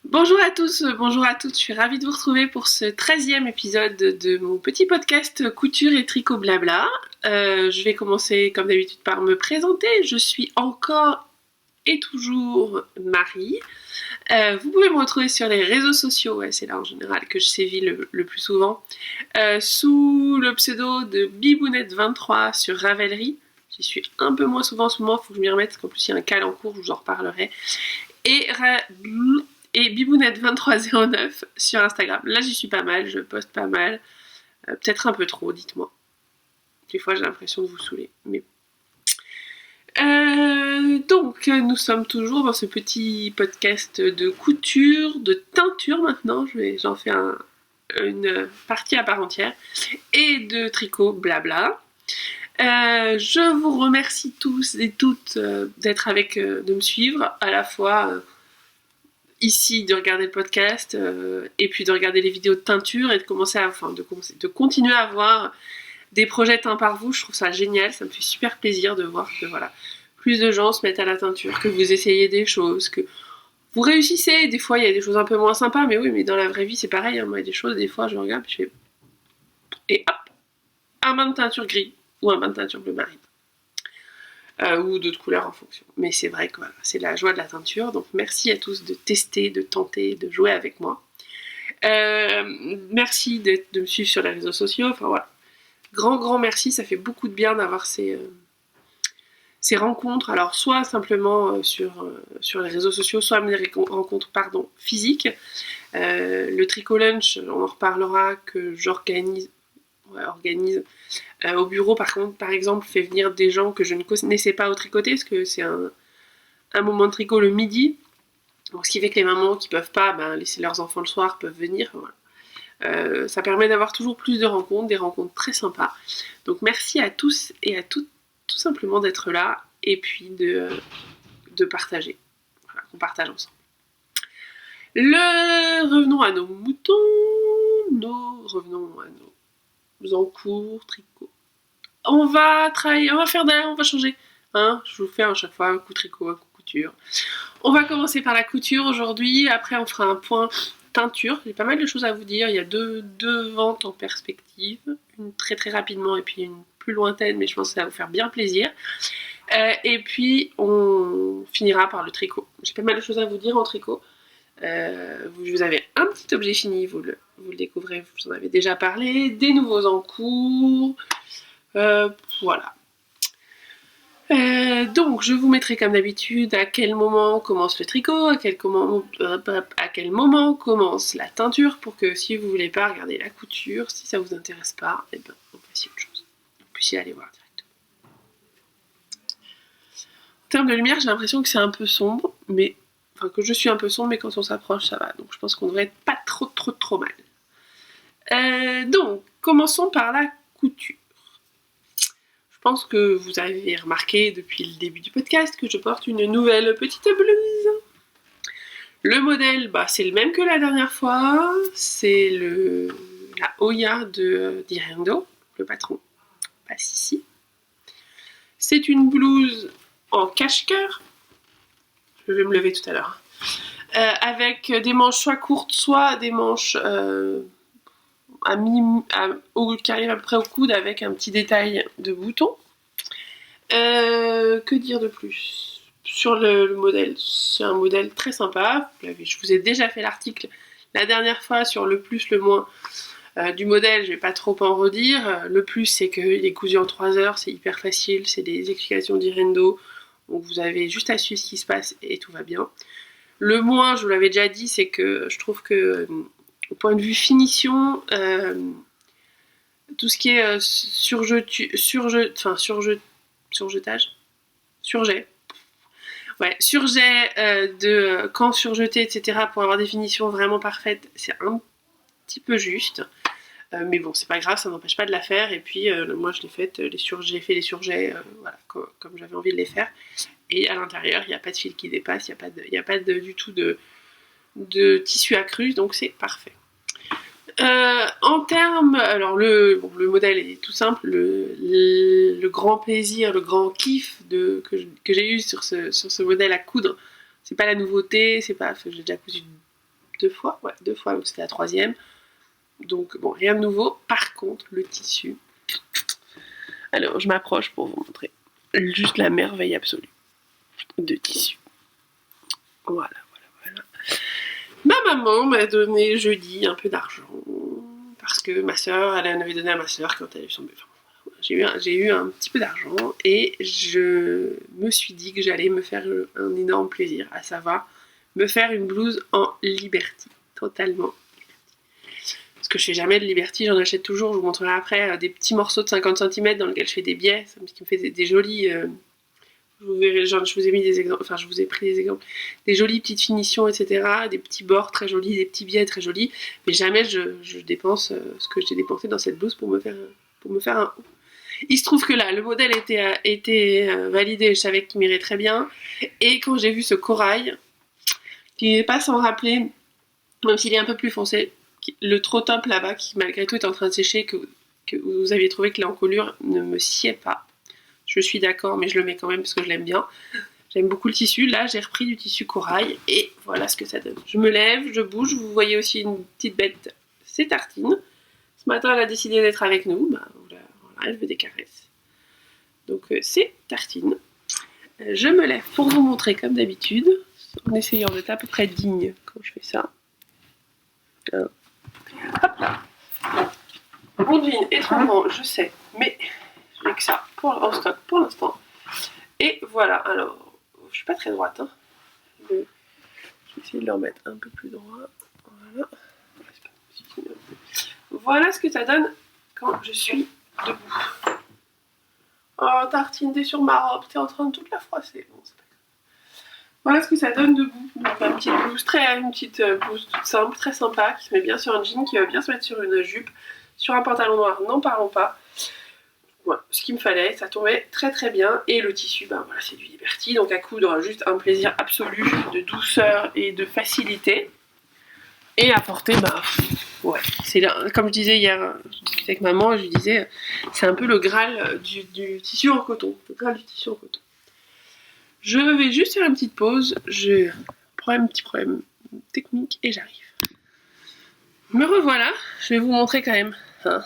Bonjour à tous, bonjour à toutes, je suis ravie de vous retrouver pour ce 13e épisode de mon petit podcast couture et tricot blabla. Je vais commencer comme d'habitude par me présenter. Je suis encore et toujours Marie. Vous pouvez me retrouver sur les réseaux sociaux, ouais, c'est là en général que je sévis le plus souvent, sous le pseudo de Bibounette23 sur Ravelry. J'y suis un peu moins souvent en ce moment, il faut que je m'y remette, parce qu'en plus il y a un cal en cours, je vous en reparlerai. Et Bibounette2309 sur Instagram. Là j'y suis pas mal, je poste pas mal. Peut-être un peu trop, dites-moi. Des fois j'ai l'impression de vous saouler, mais donc nous sommes toujours dans ce petit podcast de couture, de teinture maintenant, j'en fais une partie à part entière, et de tricot blabla. Je vous remercie tous et toutes d'être de me suivre, à la fois ici de regarder le podcast et puis de regarder les vidéos de teinture et de continuer à voir des projets teints par vous. Je trouve ça génial, ça me fait super plaisir de voir que voilà, plus de gens se mettent à la teinture, que vous essayez des choses, que vous réussissez. Des fois il y a des choses un peu moins sympas, mais oui, mais dans la vraie vie c'est pareil, hein. Moi il y a des choses, des fois je regarde puis je fais et hop, un bain de teinture gris ou un bain de teinture bleu marine. Ou d'autres couleurs en fonction. Mais c'est vrai que voilà, c'est la joie de la teinture, donc merci à tous de tester, de tenter, de jouer avec moi. Merci de me suivre sur les réseaux sociaux, enfin voilà. Grand merci, ça fait beaucoup de bien d'avoir ces rencontres, alors soit simplement sur les réseaux sociaux, soit des rencontres physiques. Le Tricot Lunch, on en reparlera, que j'organise au bureau. Par exemple, fait venir des gens que je ne connaissais pas au tricoter, parce que c'est un moment de tricot le midi, donc ce qui fait que les mamans qui peuvent pas laisser leurs enfants le soir peuvent venir. Voilà. Ça permet d'avoir toujours plus de rencontres, des rencontres très sympas. Donc merci à tous et à toutes, tout simplement d'être là, et puis de partager. Voilà, qu'on partage ensemble. Revenons à nos moutons, revenons à nos encours, tricot. On va changer. Hein, je vous fais à chaque fois un coup tricot, un coup couture. On va commencer par la couture aujourd'hui, après on fera un point teinture. J'ai pas mal de choses à vous dire, il y a deux ventes en perspective, une très très rapidement et puis une plus lointaine, mais je pense que ça va vous faire bien plaisir. Et puis on finira par le tricot. J'ai pas mal de choses à vous dire en tricot. Vous avez un petit objet fini, vous le découvrez, vous en avez déjà parlé, des nouveaux en cours, voilà. Donc je vous mettrai comme d'habitude à quel moment commence le tricot, à quel moment commence la teinture, pour que si vous voulez pas regarder la couture, si ça vous intéresse pas, et ben vous fassiez autre chose. Vous puissiez aller voir directement. En termes de lumière, j'ai l'impression que c'est un peu sombre, mais que je suis un peu sombre, mais quand on s'approche, ça va. Donc je pense qu'on devrait être pas trop mal. Donc, commençons par la couture. Je pense que vous avez remarqué depuis le début du podcast que je porte une nouvelle petite blouse. Le modèle, c'est le même que la dernière fois. C'est la Oya de Direndo, le patron passe ici. C'est une blouse en cache-cœur. Je vais me lever tout à l'heure. Avec des manches soit courtes, soit des manches qui arrivent à peu près au coude, avec un petit détail de bouton. Que dire de plus sur le modèle? C'est un modèle très sympa. Je vous ai déjà fait l'article la dernière fois sur le plus, le moins du modèle. Je vais pas trop en redire. Le plus, c'est qu'il est cousu en 3 heures, c'est hyper facile, c'est des explications d'Irendo, donc vous avez juste à suivre ce qui se passe et tout va bien. Le moins, je vous l'avais déjà dit, c'est que je trouve que au point de vue finition, tout ce qui est surjet, de quand surjeter, etc., pour avoir des finitions vraiment parfaites, c'est un petit peu juste. Mais bon, c'est pas grave, ça n'empêche pas de la faire. Et puis moi je l'ai fait, j'ai fait les surjets voilà, comme j'avais envie de les faire. Et à l'intérieur, il n'y a pas de fil qui dépasse, il n'y a pas du tout de tissu accru, donc c'est parfait. En termes, alors le modèle est tout simple, le grand plaisir, le grand kiff que j'ai eu sur ce modèle à coudre, c'est pas la nouveauté, j'ai déjà cousu 2 fois, ouais, 2 fois, donc c'était la 3e. Donc bon, rien de nouveau. Par contre, le tissu. Alors, je m'approche pour vous montrer juste la merveille absolue de tissu. Voilà. Ma maman m'a donné jeudi un peu d'argent parce que ma soeur, elle en avait donné à ma soeur quand elle a eu son bébé. J'ai eu un petit peu d'argent et je me suis dit que j'allais me faire un énorme plaisir, à savoir me faire une blouse en Liberty, totalement Liberty. Parce que je fais jamais de Liberty, j'en achète toujours, je vous montrerai après des petits morceaux de 50 cm dans lesquels je fais des biais, ce qui me fait des jolis... je vous ai mis des exemples, enfin je vous ai pris des exemples, des jolies petites finitions, etc., des petits bords très jolis, des petits biais très jolis, mais jamais je dépense ce que j'ai dépensé dans cette blouse pour me faire un haut. Il se trouve que là, le modèle était validé, je savais qu'il m'irait très bien, et quand j'ai vu ce corail, qui n'est pas sans rappeler, même s'il est un peu plus foncé, le trop top là-bas, qui malgré tout est en train de sécher, que vous aviez trouvé que l'encolure ne me sied pas. Je suis d'accord, mais je le mets quand même parce que je l'aime bien. J'aime beaucoup le tissu. Là, j'ai repris du tissu corail et voilà ce que ça donne. Je me lève, je bouge. Vous voyez aussi une petite bête, c'est Tartine. Ce matin, elle a décidé d'être avec nous. Bah, voilà, elle veut des caresses. Donc, c'est Tartine. Je me lève pour vous montrer comme d'habitude, en essayant d'être à peu près digne quand je fais ça. Hop là. Mon jean est trop grand, je sais, mais j'ai que ça en stock pour l'instant. Et voilà, alors, je suis pas très droite, hein. Je vais essayer de le remettre un peu plus droit. Voilà. Voilà ce que ça donne quand je suis debout. Oh, Tartine, t'es sur ma robe, t'es en train de toute la froisser. Bon, c'est pas grave. Voilà ce que ça donne debout. Donc, une petite blouse toute simple, très sympa, qui se met bien sur un jean, qui va bien se mettre sur une jupe, sur un pantalon noir, n'en parlons pas. Voilà, ce qu'il me fallait, ça tombait très très bien. Et le tissu, ben voilà, c'est du Liberty, donc à coudre, juste un plaisir absolu de douceur et de facilité. Et à porter, bah ouais, c'est là, comme je disais hier, je discutais avec maman, je lui disais, c'est un peu le Graal du tissu en coton. Le Graal du tissu en coton. Je vais juste faire une petite pause, je prends un petit problème technique et j'arrive. Me revoilà, je vais vous montrer quand même, hein,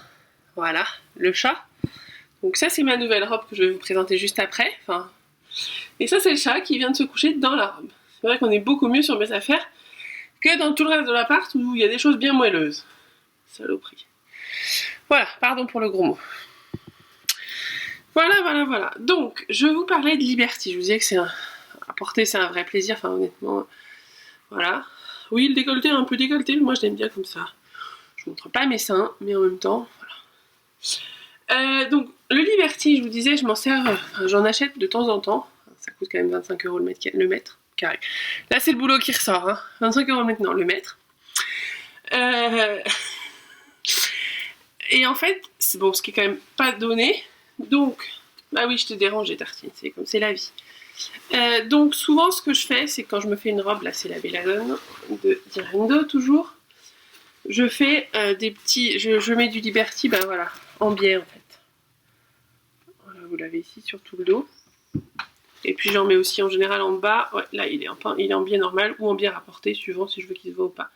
voilà, le chat. Donc ça c'est ma nouvelle robe que je vais vous présenter juste après. Enfin, et ça c'est le chat qui vient de se coucher dans la robe. C'est vrai qu'on est beaucoup mieux sur mes affaires que dans tout le reste de l'appart où il y a des choses bien moelleuses. Saloperie. Voilà, pardon pour le gros mot. Voilà. Donc, je vous parlais de Liberty. Je vous disais que à porter c'est un vrai plaisir. Enfin honnêtement, voilà. Oui, le décolleté est un peu décolleté, mais moi je l'aime bien comme ça. Je montre pas mes seins, mais en même temps, voilà. Donc, le Liberty, je vous disais, je m'en sers, j'en achète de temps en temps. Ça coûte quand même 25 € le mètre carré. Là, c'est le boulot qui ressort, hein. 25 € maintenant, le mètre. Et en fait, c'est bon, ce qui est quand même pas donné. Donc, bah oui, je te dérange, Tartine, c'est comme c'est la vie. Donc, souvent, ce que je fais, c'est quand je me fais une robe, là, c'est la Belladone de Direndo, toujours. Je fais des petits... Je mets du Liberty, ben voilà, en biais, en fait. Voilà, vous l'avez ici, sur tout le dos. Et puis, j'en mets aussi, en général, en bas. Ouais, là, il est en biais normal ou en biais rapporté, suivant si je veux qu'il se voit ou pas.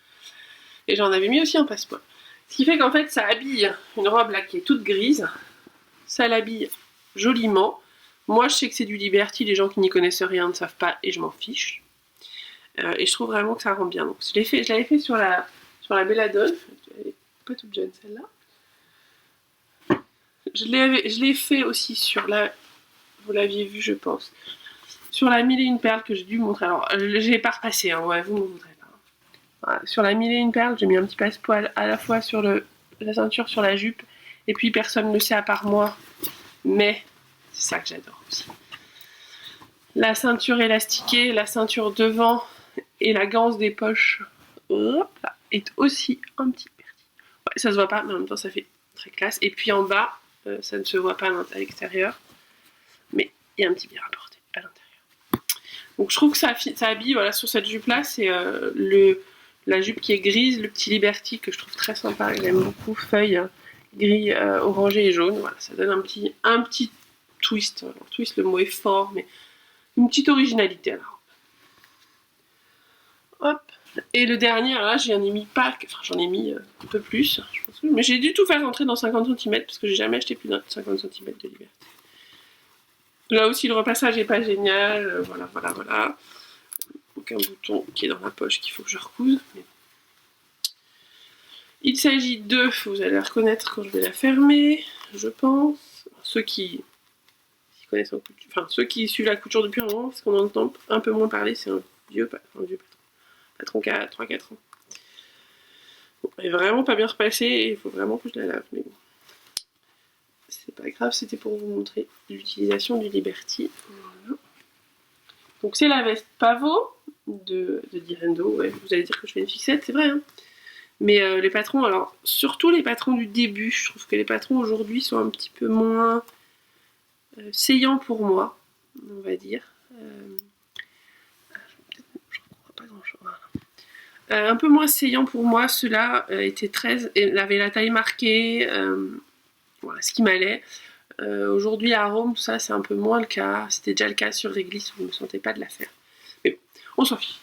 Et j'en avais mis aussi en passepoil. Ce qui fait qu'en fait, ça habille une robe, là, qui est toute grise. Ça l'habille joliment. Moi, je sais que c'est du Liberty. Les gens qui n'y connaissent rien ne savent pas et je m'en fiche. Et je trouve vraiment que ça rend bien. Donc, je l'avais fait sur la Belladone. Elle est pas toute jeune, celle-là. Je l'ai fait aussi sur la... Vous l'aviez vu, je pense. Sur la 1001 perles que j'ai dû montrer. Alors, je l'ai pas repassé, hein. Ouais, vous ne me voudrez pas. Voilà. Sur la 1001 perles, j'ai mis un petit passepoil à la fois sur la ceinture, sur la jupe. Et puis, personne ne le sait à part moi. Mais c'est ça que j'adore aussi. La ceinture élastiquée, la ceinture devant et la ganse des poches, hop là, est aussi un petit Liberty. Ouais, ça se voit pas, mais en même temps ça fait très classe. Et puis en bas, ça ne se voit pas à l'extérieur, mais il y a un petit biais rapporté à l'intérieur. Donc je trouve que ça habille, voilà, sur cette jupe là, c'est la jupe qui est grise, le petit Liberty que je trouve très sympa, j'aime beaucoup, feuille gris, orangé et jaune. Voilà, ça donne un petit twist. Alors, twist, le mot est fort, mais une petite originalité à la robe. Hop, Et le dernier, là, j'en ai mis pas, enfin j'en ai mis un peu plus, je pense mais j'ai dû tout faire rentrer dans 50 cm parce que j'ai jamais acheté plus de 50 cm de Liberty. Là aussi le repassage est pas génial, voilà. Donc un bouton qui est dans la poche qu'il faut que je recouse. Mais... Il s'agit de, vous allez la reconnaître quand je vais la fermer, je pense. Ceux qui connaissent en couture, enfin ceux qui suivent la couture depuis un moment, parce qu'on entend un peu moins parler, c'est un vieux patron qui a 3-4 ans. Bon, elle est vraiment pas bien repassée et il faut vraiment que je la lave, mais bon. C'est pas grave, c'était pour vous montrer l'utilisation du Liberty. Voilà. Donc c'est la veste pavot de Direndo. Ouais, vous allez dire que je fais une fixette, c'est vrai, hein. Mais les patrons, alors surtout les patrons du début, je trouve que les patrons aujourd'hui sont un petit peu moins saillants pour moi, on va dire. Pas grand-chose. Voilà. Un peu moins saillant pour moi, ceux-là étaient 13 et avaient la taille marquée, voilà, ce qui m'allait. Aujourd'hui à Rome, ça c'est un peu moins le cas. C'était déjà le cas sur Réglisse où je ne me sentais pas de la faire. Mais bon, on s'en fiche.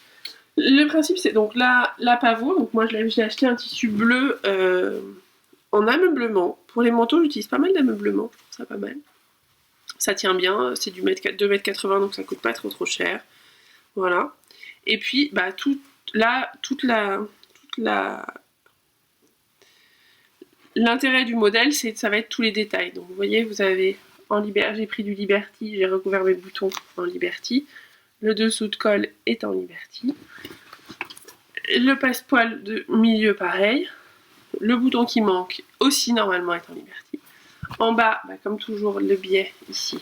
Le principe c'est donc la pavot. Donc moi j'ai acheté un tissu bleu en ameublement. Pour les manteaux j'utilise pas mal d'ameublement, je trouve ça pas mal. Ça tient bien, c'est du 2,80 m donc ça coûte pas trop cher. Voilà. Et puis bah l'intérêt du modèle, c'est que ça va être tous les détails. Donc vous voyez, vous avez j'ai pris du Liberty, j'ai recouvert mes boutons en Liberty. Le dessous de colle est en Liberty. Le passepoil de milieu, pareil. Le bouton qui manque aussi normalement est en Liberty. En bas, bah, comme toujours, le biais ici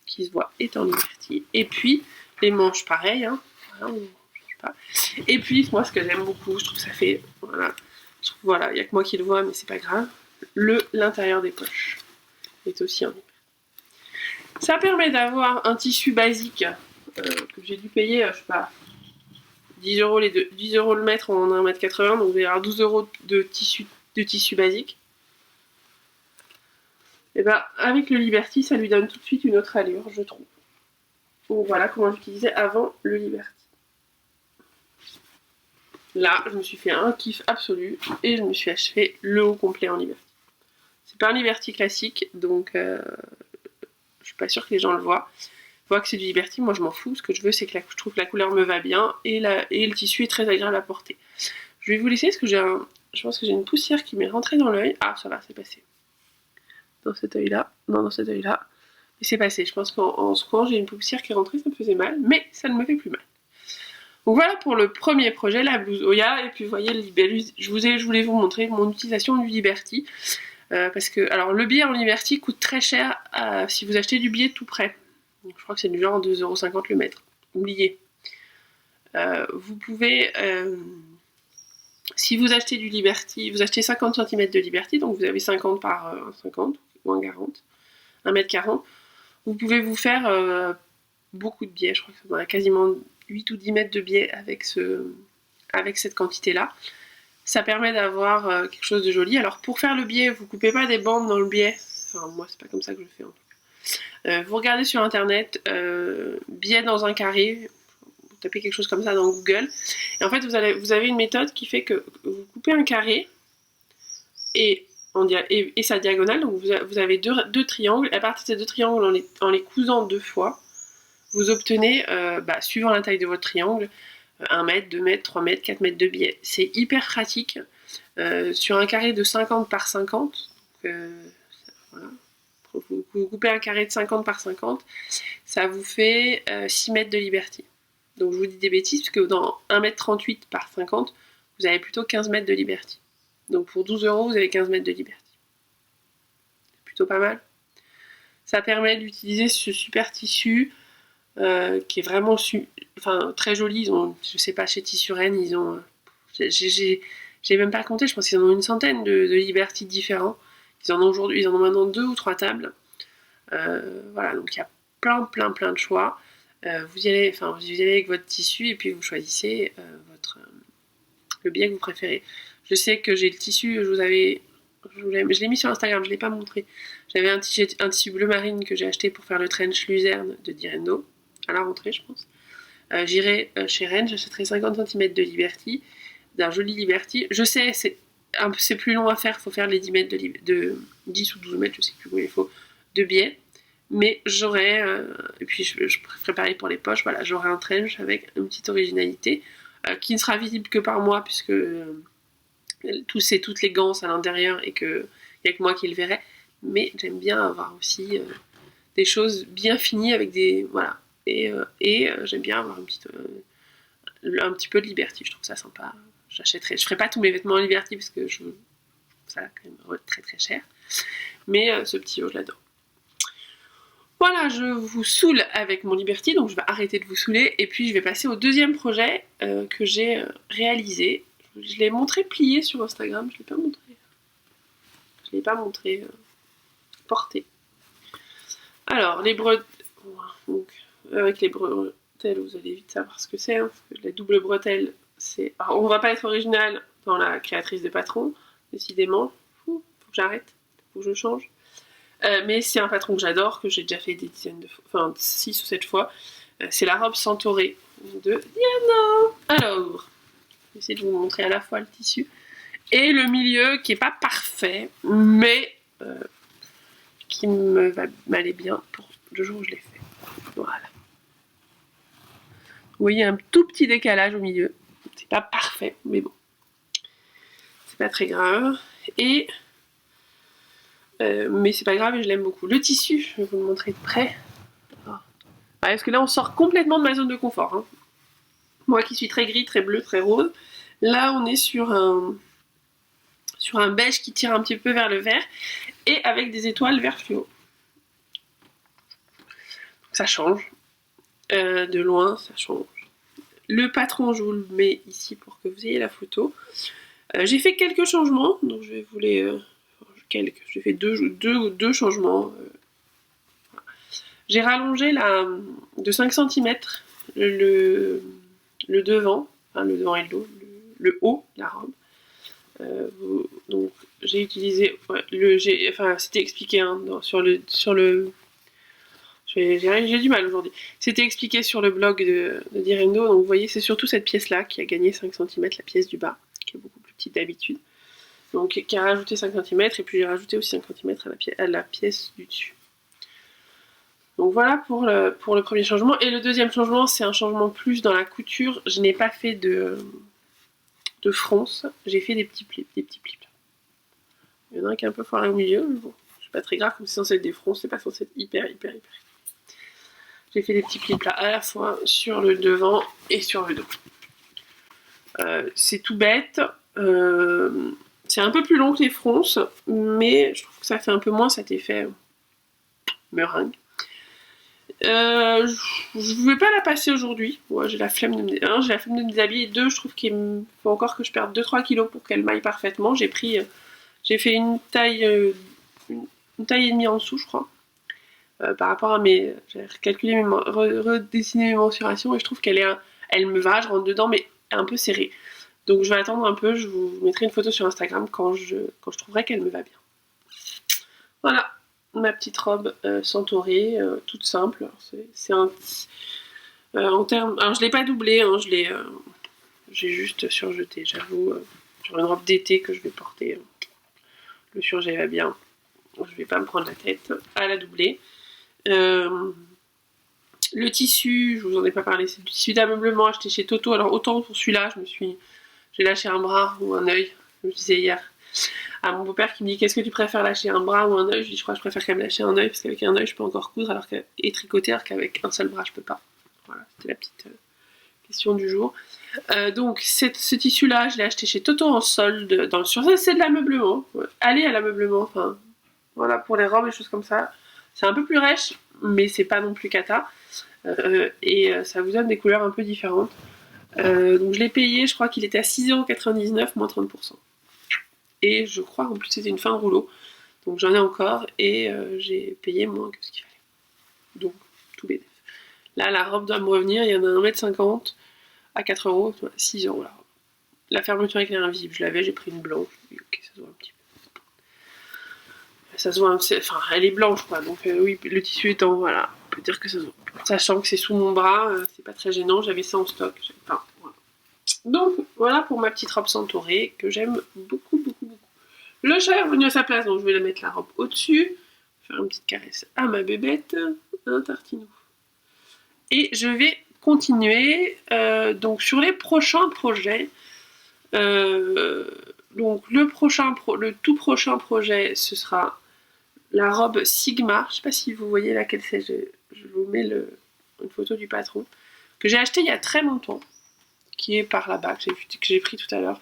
qui se voit est en Liberty. Et puis les manches, pareil. Hein. Voilà, pas. Et puis moi, ce que j'aime beaucoup, je trouve que ça fait voilà, il n'y a que moi qui le vois, mais c'est pas grave. L'intérieur des poches est aussi en Liberty. Ça permet d'avoir un tissu basique que j'ai dû payer, je sais pas, 10 € le mètre en 1,80 m, donc vous allez avoir 12 € de tissu basique. Et ben avec le Liberty, ça lui donne tout de suite une autre allure, je trouve. Donc voilà comment j'utilisais avant le Liberty. Là, je me suis fait un kiff absolu et je me suis acheté le haut complet en Liberty. C'est pas un Liberty classique, donc je suis pas sûre que les gens le voient. Ils voient que c'est du Liberty, moi je m'en fous. Ce que je veux, c'est que je trouve que la couleur me va bien et le tissu est très agréable à porter. Je vais vous laisser parce que je pense que j'ai une poussière qui m'est rentrée dans l'œil. Ah, ça va, c'est passé. Dans cet œil-là. Non, dans cet œil-là. Et c'est passé. Je pense qu'en secouant, j'ai une poussière qui est rentrée, ça me faisait mal, mais ça ne me fait plus mal. Donc voilà pour le premier projet, la blouse Oya. Et puis vous voyez, le Liberty, je voulais vous montrer mon utilisation du Liberty. Parce que, alors le billet en Liberty coûte très cher si vous achetez du billet tout prêt. Donc, je crois que c'est du genre 2,50 € le mètre. Oubliez. Vous pouvez, si vous achetez du Liberty, vous achetez 50 cm de Liberty, donc vous avez 50 par 50 ou 1,40 1,40 m. Vous pouvez vous faire beaucoup de biais. Je crois que ça va quasiment 8 ou 10 mètres de biais avec cette quantité-là. Ça permet d'avoir quelque chose de joli. Alors pour faire le biais, vous coupez pas des bandes dans le biais. Enfin moi c'est pas comme ça que je fais en tout cas. Vous regardez sur internet biais dans un carré, vous tapez quelque chose comme ça dans Google. Et en fait vous avez une méthode qui fait que vous coupez un carré et sa diagonale. Donc vous avez deux triangles. Et à partir de ces deux triangles, en les cousant 2 fois, vous obtenez, suivant la taille de votre triangle, 1 mètre, 2 mètres, 3 mètres, 4 mètres de biais. C'est hyper pratique. Sur un carré de 50 par 50, voilà. Vous coupez un carré de 50 par 50, ça vous fait 6 mètres de Liberty. Donc je vous dis des bêtises, parce que dans 1,38 m par 50, vous avez plutôt 15 mètres de Liberty. Donc pour 12 €, vous avez 15 mètres de Liberty. C'est plutôt pas mal. Ça permet d'utiliser ce super tissu qui est vraiment très joli. Ils ont, je sais pas, chez Tissuren, ils ont... j'ai même pas compté, je pense qu'ils en ont une centaine de Liberty différents. Ils en ont maintenant 2 ou 3 tables. Voilà, donc il y a plein de choix. Vous y allez avec votre tissu et puis vous choisissez le biais que vous préférez. Je sais que j'ai le tissu, je l'ai mis sur Instagram, je ne l'ai pas montré. J'avais un tissu bleu marine que j'ai acheté pour faire le trench luzerne de Direndo, à la rentrée je pense. j'irai chez Rennes, j'achèterai 50 cm de Liberty, d'un joli Liberty. Je sais, c'est plus long à faire, il faut faire les 10 mètres de 10 ou 12 mètres, je sais plus combien il faut, de biais. Mais j'aurai, et puis je ferai pareil pour les poches, voilà, j'aurai un trench avec une petite originalité qui ne sera visible que par moi puisque toutes les ganses à l'intérieur et qu'il n'y a que moi qui le verrai. Mais j'aime bien avoir aussi des choses bien finies avec des... Voilà. Et j'aime bien avoir un petit peu de Liberty, je trouve ça sympa. Je ferai pas tous mes vêtements en Liberty parce que je trouve ça quand même très très cher. Mais ce petit haut, je l'adore. Voilà, je vous saoule avec mon Liberty, donc je vais arrêter de vous saouler. Et puis je vais passer au deuxième projet que j'ai réalisé. Je l'ai montré plié sur Instagram, je ne l'ai pas montré porté. Alors, les bretelles, avec les bretelles, vous allez vite savoir ce que c'est. Hein, parce que la double bretelle, c'est... Alors, on va pas être original dans la créatrice de patron, décidément. Faut que j'arrête, faut que je change. Mais c'est un patron que j'adore, que j'ai déjà fait des dizaines de fois, enfin 6 ou 7 fois. C'est la robe Centaurée de Diana. Alors, je vais essayer de vous montrer à la fois le tissu et le milieu qui est pas parfait, mais qui m'allait bien pour le jour où je l'ai fait. Voilà. Vous voyez un tout petit décalage au milieu. C'est pas parfait, mais bon. C'est pas très grave. Mais c'est pas grave et je l'aime beaucoup. Le tissu, je vais vous le montrer de près. Parce que là, on sort complètement de ma zone de confort. Hein. Moi qui suis très gris, très bleu, très rose. Là, on est sur un beige qui tire un petit peu vers le vert et avec des étoiles vert fluo. Donc ça change. De loin, ça change. Le patron, je vous le mets ici pour que vous ayez la photo. J'ai fait quelques changements, donc je vais vous les... J'ai fait deux changements. J'ai rallongé de 5 cm le devant, enfin le devant et le haut de la robe. Donc j'ai utilisé, c'était expliqué hein, sur le j'ai du mal aujourd'hui. C'était expliqué sur le blog de Direndo, donc vous voyez c'est surtout cette pièce là qui a gagné 5 cm, la pièce du bas, qui est beaucoup plus petite d'habitude. Donc qui a rajouté 5 cm et puis j'ai rajouté aussi 5 cm à la pièce du dessus. Donc voilà pour le premier changement. Et le deuxième changement, c'est un changement plus dans la couture. Je n'ai pas fait de fronce, j'ai fait des petits plis. Il y en a un qui est un peu foiré au milieu, mais bon, c'est pas très grave, comme c'est censé être des fronces, c'est pas censé être hyper. J'ai fait des petits plis plats à la fois sur le devant et sur le dos. C'est tout bête. C'est un peu plus long que les fronces, mais je trouve que ça fait un peu moins cet effet meringue. Je ne vais pas la passer aujourd'hui. Ouais, j'ai la flemme de me déshabiller. 2, je trouve qu'il faut encore que je perde 2-3 kilos pour qu'elle m'aille parfaitement. J'ai fait une taille et demie en dessous, je crois. Par rapport à j'ai recalculé redessiné mes mensurations et je trouve elle me va, je rentre dedans, mais un peu serrée. Donc je vais attendre un peu, je vous mettrai une photo sur Instagram quand je trouverai qu'elle me va bien. Voilà, ma petite robe Centaurée, toute simple. En termes, alors je l'ai pas doublée, hein, j'ai juste surjeté, j'avoue, sur une robe d'été que je vais porter. Le surjet va bien, je vais pas me prendre la tête à la doubler. Le tissu, je vous en ai pas parlé, c'est du tissu d'ameublement acheté chez Toto. Alors autant pour celui-là, j'ai lâché un bras ou un œil, je me disais hier à mon beau-père qui me dit qu'est-ce que tu préfères, lâcher un bras ou un œil. Je dis je crois que je préfère quand même lâcher un œil parce qu'avec un œil je peux encore coudre et tricoter alors qu'avec un seul bras je peux pas. Voilà, c'était la petite question du jour. Donc ce tissu là je l'ai acheté chez Toto en solde c'est de l'ameublement. Allez à l'ameublement, enfin voilà, pour les robes et choses comme ça. C'est un peu plus rêche mais c'est pas non plus cata. Et ça vous donne des couleurs un peu différentes. Donc je l'ai payé, je crois qu'il était à 6,99€ moins 30%. Et je crois en plus c'était une fin de rouleau. Donc j'en ai encore et j'ai payé moins que ce qu'il fallait. Donc tout bénef. Là la robe doit me revenir, il y en a 1,50 m à 4€, 6€ la robe. La fermeture éclair invisible, je l'avais, j'ai pris une blanche. Ok, ça se voit un petit peu. Ça se voit, enfin elle est blanche quoi, donc oui, le tissu étant, voilà, on peut dire que ça se voit. Sachant que c'est sous mon bras, c'est pas très gênant, j'avais ça en stock. Enfin, voilà. Donc voilà pour ma petite robe centaurée que j'aime beaucoup, beaucoup, beaucoup. Le chat est revenu à sa place, donc je vais la mettre la robe au-dessus, faire une petite caresse à ma bébête, un tartinou. Et je vais continuer donc sur les prochains projets. Donc le tout prochain projet, ce sera la robe Sigma. Je sais pas si vous voyez laquelle c'est. Je vous mets une photo du patron que j'ai acheté il y a très longtemps, qui est par là-bas que j'ai pris tout à l'heure,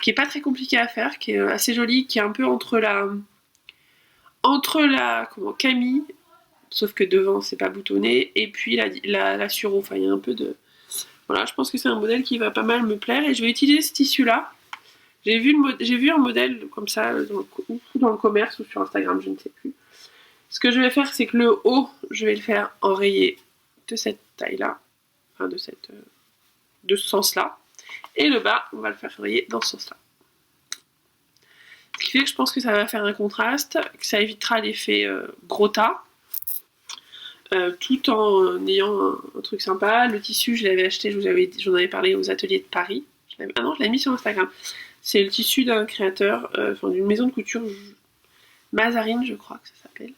qui est pas très compliqué à faire, qui est assez jolie, qui est un peu entre la Camille, sauf que devant c'est pas boutonné, et puis la Suro. Enfin, il y a un peu de... Voilà, je pense que c'est un modèle qui va pas mal me plaire, et je vais utiliser ce tissu-là. J'ai vu un modèle comme ça dans le commerce ou sur Instagram, je ne sais plus. Ce que je vais faire, c'est que le haut, je vais le faire enrayé de cette taille-là, enfin de ce sens-là, et le bas, on va le faire enrayer dans ce sens-là. Ce qui fait que je pense que ça va faire un contraste, que ça évitera l'effet gros tas, tout en ayant un truc sympa. Le tissu, je l'avais acheté, j'en avais parlé aux ateliers de Paris. Ah non, je l'ai mis sur Instagram. C'est le tissu d'un créateur, d'une maison de couture, Mazarine, je crois que ça s'appelle,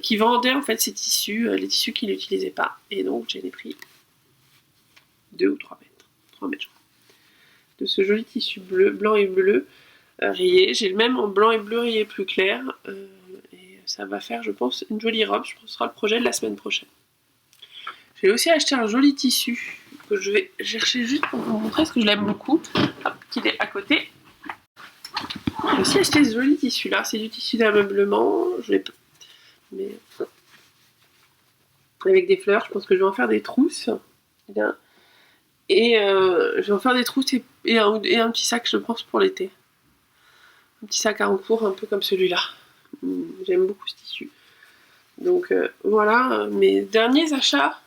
qui vendait en fait ces tissus, les tissus qu'il n'utilisait pas. Et donc, j'en ai pris 2 ou 3 mètres. 3 mètres, je crois. De ce joli tissu blanc et bleu rayé. J'ai le même en blanc et bleu rayé plus clair. Et ça va faire, je pense, une jolie robe. Je pense que ce sera le projet de la semaine prochaine. J'ai aussi acheté un joli tissu que je vais chercher juste pour vous montrer, parce que je l'aime beaucoup. Hop, qu'il est à côté. J'ai aussi acheté ce joli tissu là. C'est du tissu d'ameublement. Mais avec des fleurs. Je pense que je vais en faire des trousses. Et je vais en faire des trousses et un petit sac, je pense, pour l'été. Un petit sac à encours, un peu comme celui-là. J'aime beaucoup ce tissu. Donc voilà mes derniers achats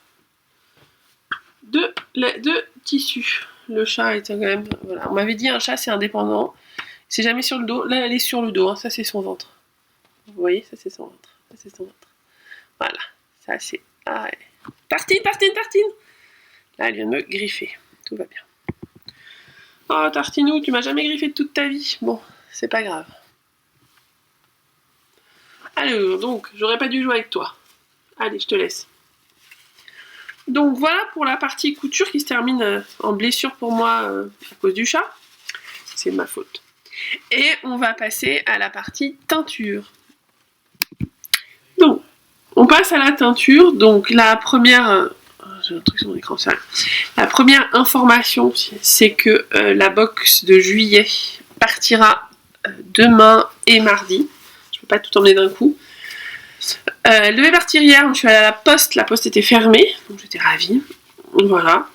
de tissu. Le chat était quand même... Voilà. On m'avait dit un chat c'est indépendant. C'est jamais sur le dos. Là elle est sur le dos, hein. Ça c'est son ventre. Vous voyez, ça c'est son ventre. Ça c'est son ventre. Voilà. Ça c'est... Ah ouais. Tartine. Là elle vient de me griffer. Tout va bien. Oh Tartinou, tu m'as jamais griffé de toute ta vie. Bon, c'est pas grave. Alors, donc, j'aurais pas dû jouer avec toi. Allez, je te laisse. Donc voilà pour la partie couture qui se termine en blessure pour moi à cause du chat. C'est de ma faute. Et on va passer à la partie teinture. Donc, on passe à la teinture. Donc la première... j'ai un truc sur mon écran, ça. La première information, c'est que la box de juillet partira demain et mardi. Je peux pas tout emmener d'un coup. Elle devait partir hier, je suis allée à la poste était fermée, donc j'étais ravie. Voilà.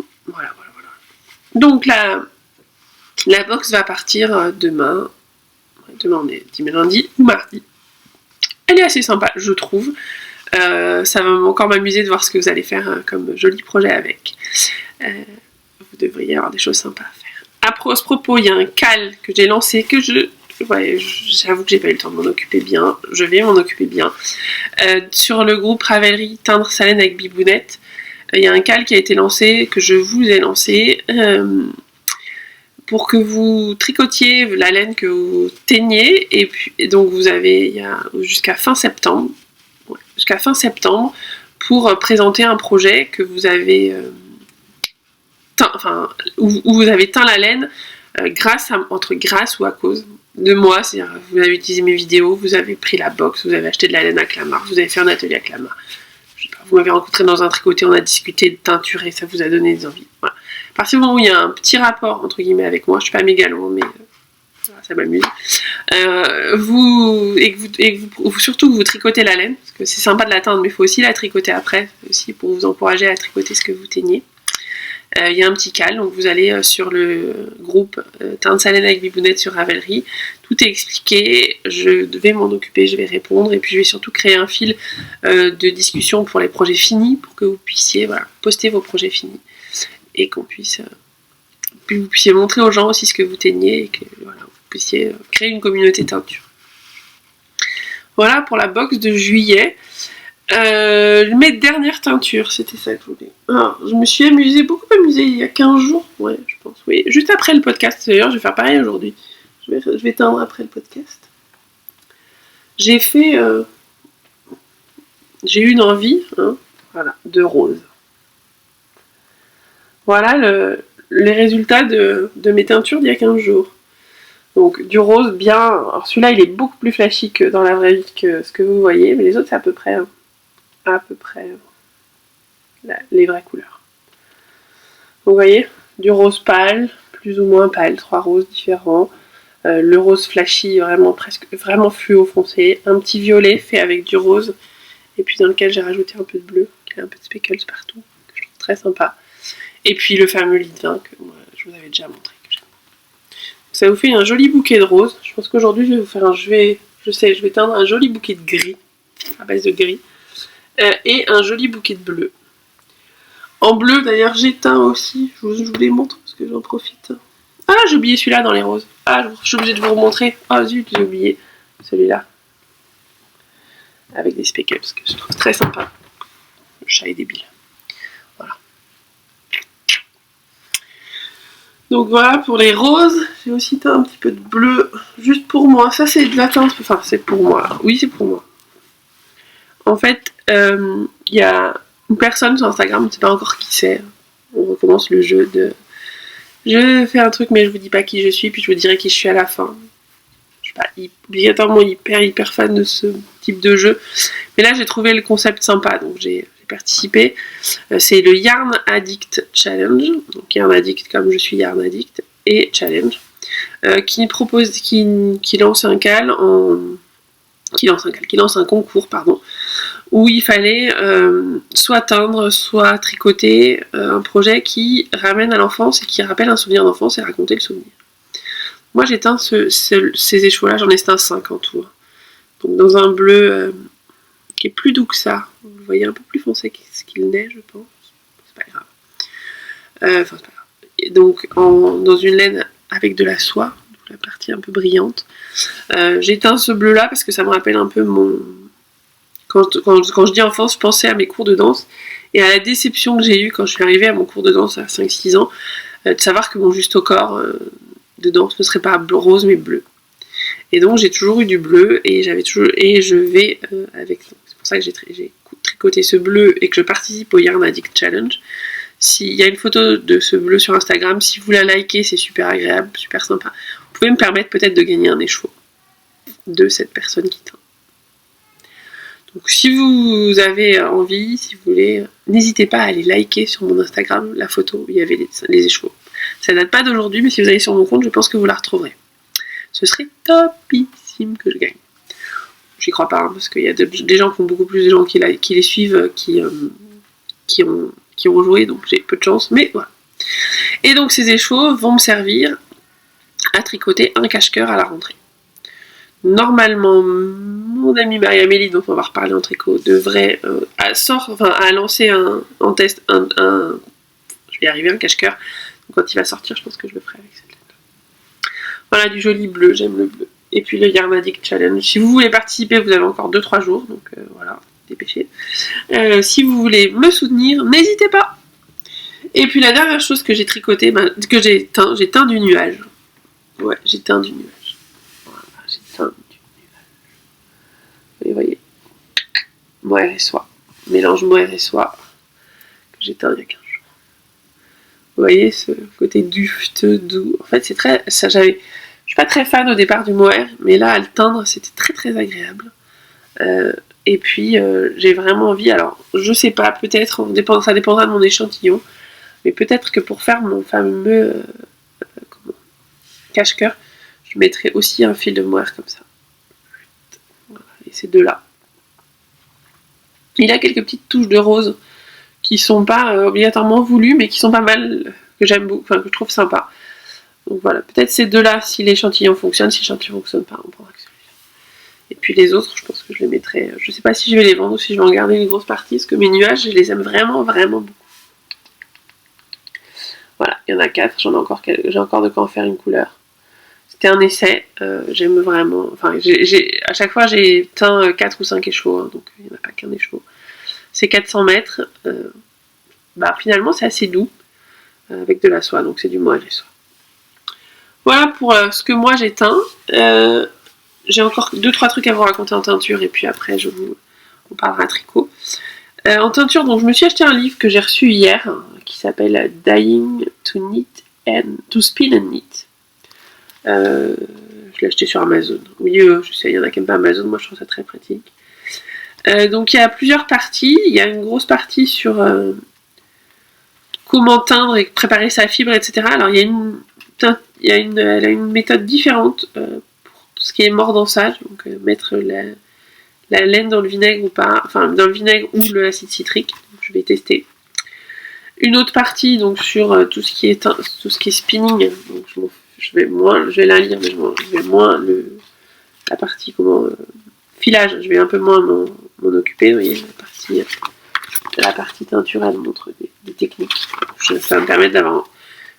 Donc la box va partir demain. Demain on est lundi ou mardi. Elle est assez sympa, je trouve. Ça va encore m'amuser de voir ce que vous allez faire comme joli projet avec. Vous devriez avoir des choses sympas à faire. À ce propos, il y a un cal que j'ai lancé que j'avoue que j'ai pas eu le temps de m'en occuper bien. Je vais m'en occuper bien. Sur le groupe Ravelry Teindre sa laine avec Bibounette, il y a un cal qui a été lancé, que je vous ai lancé, pour que vous tricotiez la laine que vous teignez. Et donc vous avez jusqu'à fin septembre. Jusqu'à fin septembre pour présenter un projet que vous avez où vous avez teint la laine grâce ou à cause de moi, c'est-à-dire vous avez utilisé mes vidéos, vous avez pris la box, vous avez acheté de la laine à Clamart, vous avez fait un atelier à Clamart, vous m'avez rencontré dans un tricoté, on a discuté de teinture et ça vous a donné des envies. Voilà. À partir du moment où il y a un petit rapport entre guillemets avec moi, je suis pas mégalo, mais ça m'amuse. Surtout que vous tricotez la laine, parce que c'est sympa de la teindre, mais il faut aussi la tricoter après, aussi pour vous encourager à tricoter ce que vous teignez. Il y a un petit cal, donc vous allez sur le groupe Teindre sa laine avec Bibounette sur Ravelry, tout est expliqué, je vais m'en occuper, je vais répondre, et puis je vais surtout créer un fil de discussion pour les projets finis, pour que vous puissiez poster vos projets finis, et qu'on puisse... puis vous puissiez montrer aux gens aussi ce que vous teignez, et que vous puissiez créer une communauté teinture. Voilà pour la box de juillet. Mes dernières teintures, c'était ça que je voulais. Alors, je me suis beaucoup amusée il y a 15 jours, ouais, je pense, oui. Juste après le podcast, d'ailleurs, je vais faire pareil aujourd'hui. Je vais teindre après le podcast. J'ai fait... j'ai eu une envie, hein, voilà, de rose. Voilà les résultats de mes teintures d'il y a 15 jours. Donc du rose bien... Alors celui-là, il est beaucoup plus flashy que dans la vraie vie que ce que vous voyez, mais les autres, c'est à peu près les vraies couleurs. Donc vous voyez, du rose pâle, plus ou moins pâle, 3 roses différents. Le rose flashy, vraiment fluo foncé. Un petit violet fait avec du rose, et puis dans lequel j'ai rajouté un peu de bleu, qui a un peu de speckles partout, que je trouve très sympa. Et puis le fameux lit de vin que moi, je vous avais déjà montré. Que j'aime. Ça vous fait un joli bouquet de roses. Je pense qu'aujourd'hui, je vais teindre un joli bouquet de gris, à base de gris, et un joli bouquet de bleu. En bleu, d'ailleurs, j'ai teint aussi. Je vous les montre parce que j'en profite. Ah, j'ai oublié celui-là dans les roses. Ah, je suis obligée de vous remontrer. Ah, zut, j'ai oublié celui-là. Avec des speckles, que je trouve très sympa. Le chat est débile. Voilà. Donc voilà, pour les roses, j'ai aussi teint un petit peu de bleu, juste pour moi. Ça, c'est de la teinte, enfin, c'est pour moi. Oui, c'est pour moi. En fait, il y a une personne sur Instagram, je ne sais pas encore qui c'est. On recommence le jeu de... Je fais un truc, mais je vous dis pas qui je suis, puis je vous dirai qui je suis à la fin. Je suis pas obligatoirement hyper fan de ce type de jeu. Mais là, j'ai trouvé le concept sympa, donc j'ai participé. C'est le Yarn Addict Challenge. Donc Yarn Addict comme je suis Yarn Addict, et Challenge. Qui lance un concours, où il fallait soit teindre, soit tricoter un projet qui ramène à l'enfance et qui rappelle un souvenir d'enfance et raconter le souvenir. Moi j'ai teint ces échos-là, j'en ai teint 5 en tout. Donc dans un bleu qui est plus doux que ça. Vous le voyez un peu plus foncé qu'il n'est, je pense. C'est pas grave. C'est pas grave. Et donc dans une laine avec de la soie, la partie un peu brillante. J'ai teint ce bleu-là parce que ça me rappelle un peu mon... Quand je dis enfance, je pensais à mes cours de danse et à la déception que j'ai eue quand je suis arrivée à mon cours de danse à 5-6 ans, de savoir que mon juste au corps de danse ne serait pas rose mais bleu. Et donc j'ai toujours eu du bleu et je vais avec... C'est pour ça que j'ai tricoté ce bleu et que je participe au Yarn Addict Challenge. S'il y a une photo de ce bleu sur Instagram, si vous la likez, c'est super agréable, super sympa. Vous pouvez me permettre peut-être de gagner un écheveau de cette personne qui teint. Donc si vous avez envie, si vous voulez, n'hésitez pas à aller liker sur mon Instagram la photo où il y avait les échevaux. Ça date pas d'aujourd'hui, mais si vous allez sur mon compte, je pense que vous la retrouverez. Ce serait topissime que je gagne. J'y crois pas, hein, parce qu'il y a des gens qui ont beaucoup plus de gens qui les suivent, qui ont joué, donc j'ai peu de chance, mais voilà. Et donc ces échevaux vont me servir à tricoter un cache-cœur à la rentrée. Normalement, mon amie Marie-Amélie, dont on va reparler en tricot, devrait lancer en test je vais y arriver, un cache-cœur. Quand il va sortir, je pense que je le ferai avec cette lettre. Voilà, du joli bleu, j'aime le bleu. Et puis le Yarn Addict Challenge. Si vous voulez participer, vous avez encore 2-3 jours, donc voilà, dépêchez. Si vous voulez me soutenir, n'hésitez pas. Et puis la dernière chose que j'ai tricoté, que j'ai teint du nuage. Ouais, j'ai teint du nuage. Vous voyez, mohair et soie, mélange mohair et soie que j'ai teint il y a 15 jours. Vous voyez ce côté dufteux, doux. En fait, c'est très... Je suis pas très fan au départ du mohair, mais là, à le teindre, c'était très très agréable. Et puis, j'ai vraiment envie... Alors, je sais pas, peut-être, ça dépendra de mon échantillon, mais peut-être que pour faire mon fameux cache-cœur, je mettrai aussi un fil de mohair comme ça. Voilà, et ces deux-là. Il a quelques petites touches de rose qui sont pas obligatoirement voulues, mais qui sont pas mal, que j'aime beaucoup, enfin que je trouve sympa. Donc voilà, peut-être ces deux-là, si l'échantillon fonctionne, si l'échantillon fonctionne pas, on prendra que celui-là. Et puis les autres, je pense que je les mettrai, je sais pas si je vais les vendre ou si je vais en garder une grosse partie, parce que mes nuages, je les aime vraiment, vraiment beaucoup. Voilà, il y en a 4, j'ai encore de quoi en faire une couleur. C'était un essai, j'aime vraiment, enfin, à chaque fois j'ai teint 4 ou 5 échevaux, hein, donc il n'y en a pas qu'un écheveau. c'est 400 mètres. Finalement c'est assez doux avec de la soie, donc c'est du mohair et soie. Voilà pour ce que moi j'ai teint. J'ai encore 2-3 trucs à vous raconter en teinture et puis après on parlera tricot. En teinture, donc je me suis acheté un livre que j'ai reçu hier qui s'appelle Dying to Spin and Knit. Je l'ai acheté sur Amazon. Oui, je sais, il y en a qui n'aiment pas Amazon, moi je trouve ça très pratique. Donc il y a plusieurs parties. Il y a une grosse partie sur comment teindre et préparer sa fibre, etc. Alors elle a une méthode différente pour tout ce qui est mordançage, donc mettre la laine dans le vinaigre ou pas, enfin dans le vinaigre ou l'acide citrique. Donc, je vais tester. Une autre partie donc sur tout ce qui est spinning. Donc, je vais la lire, mais je vais moins la partie filage. Je vais un peu moins m'en occuper. Vous voyez, la partie teinture, elle montre des techniques. Ça va me permettre d'avoir.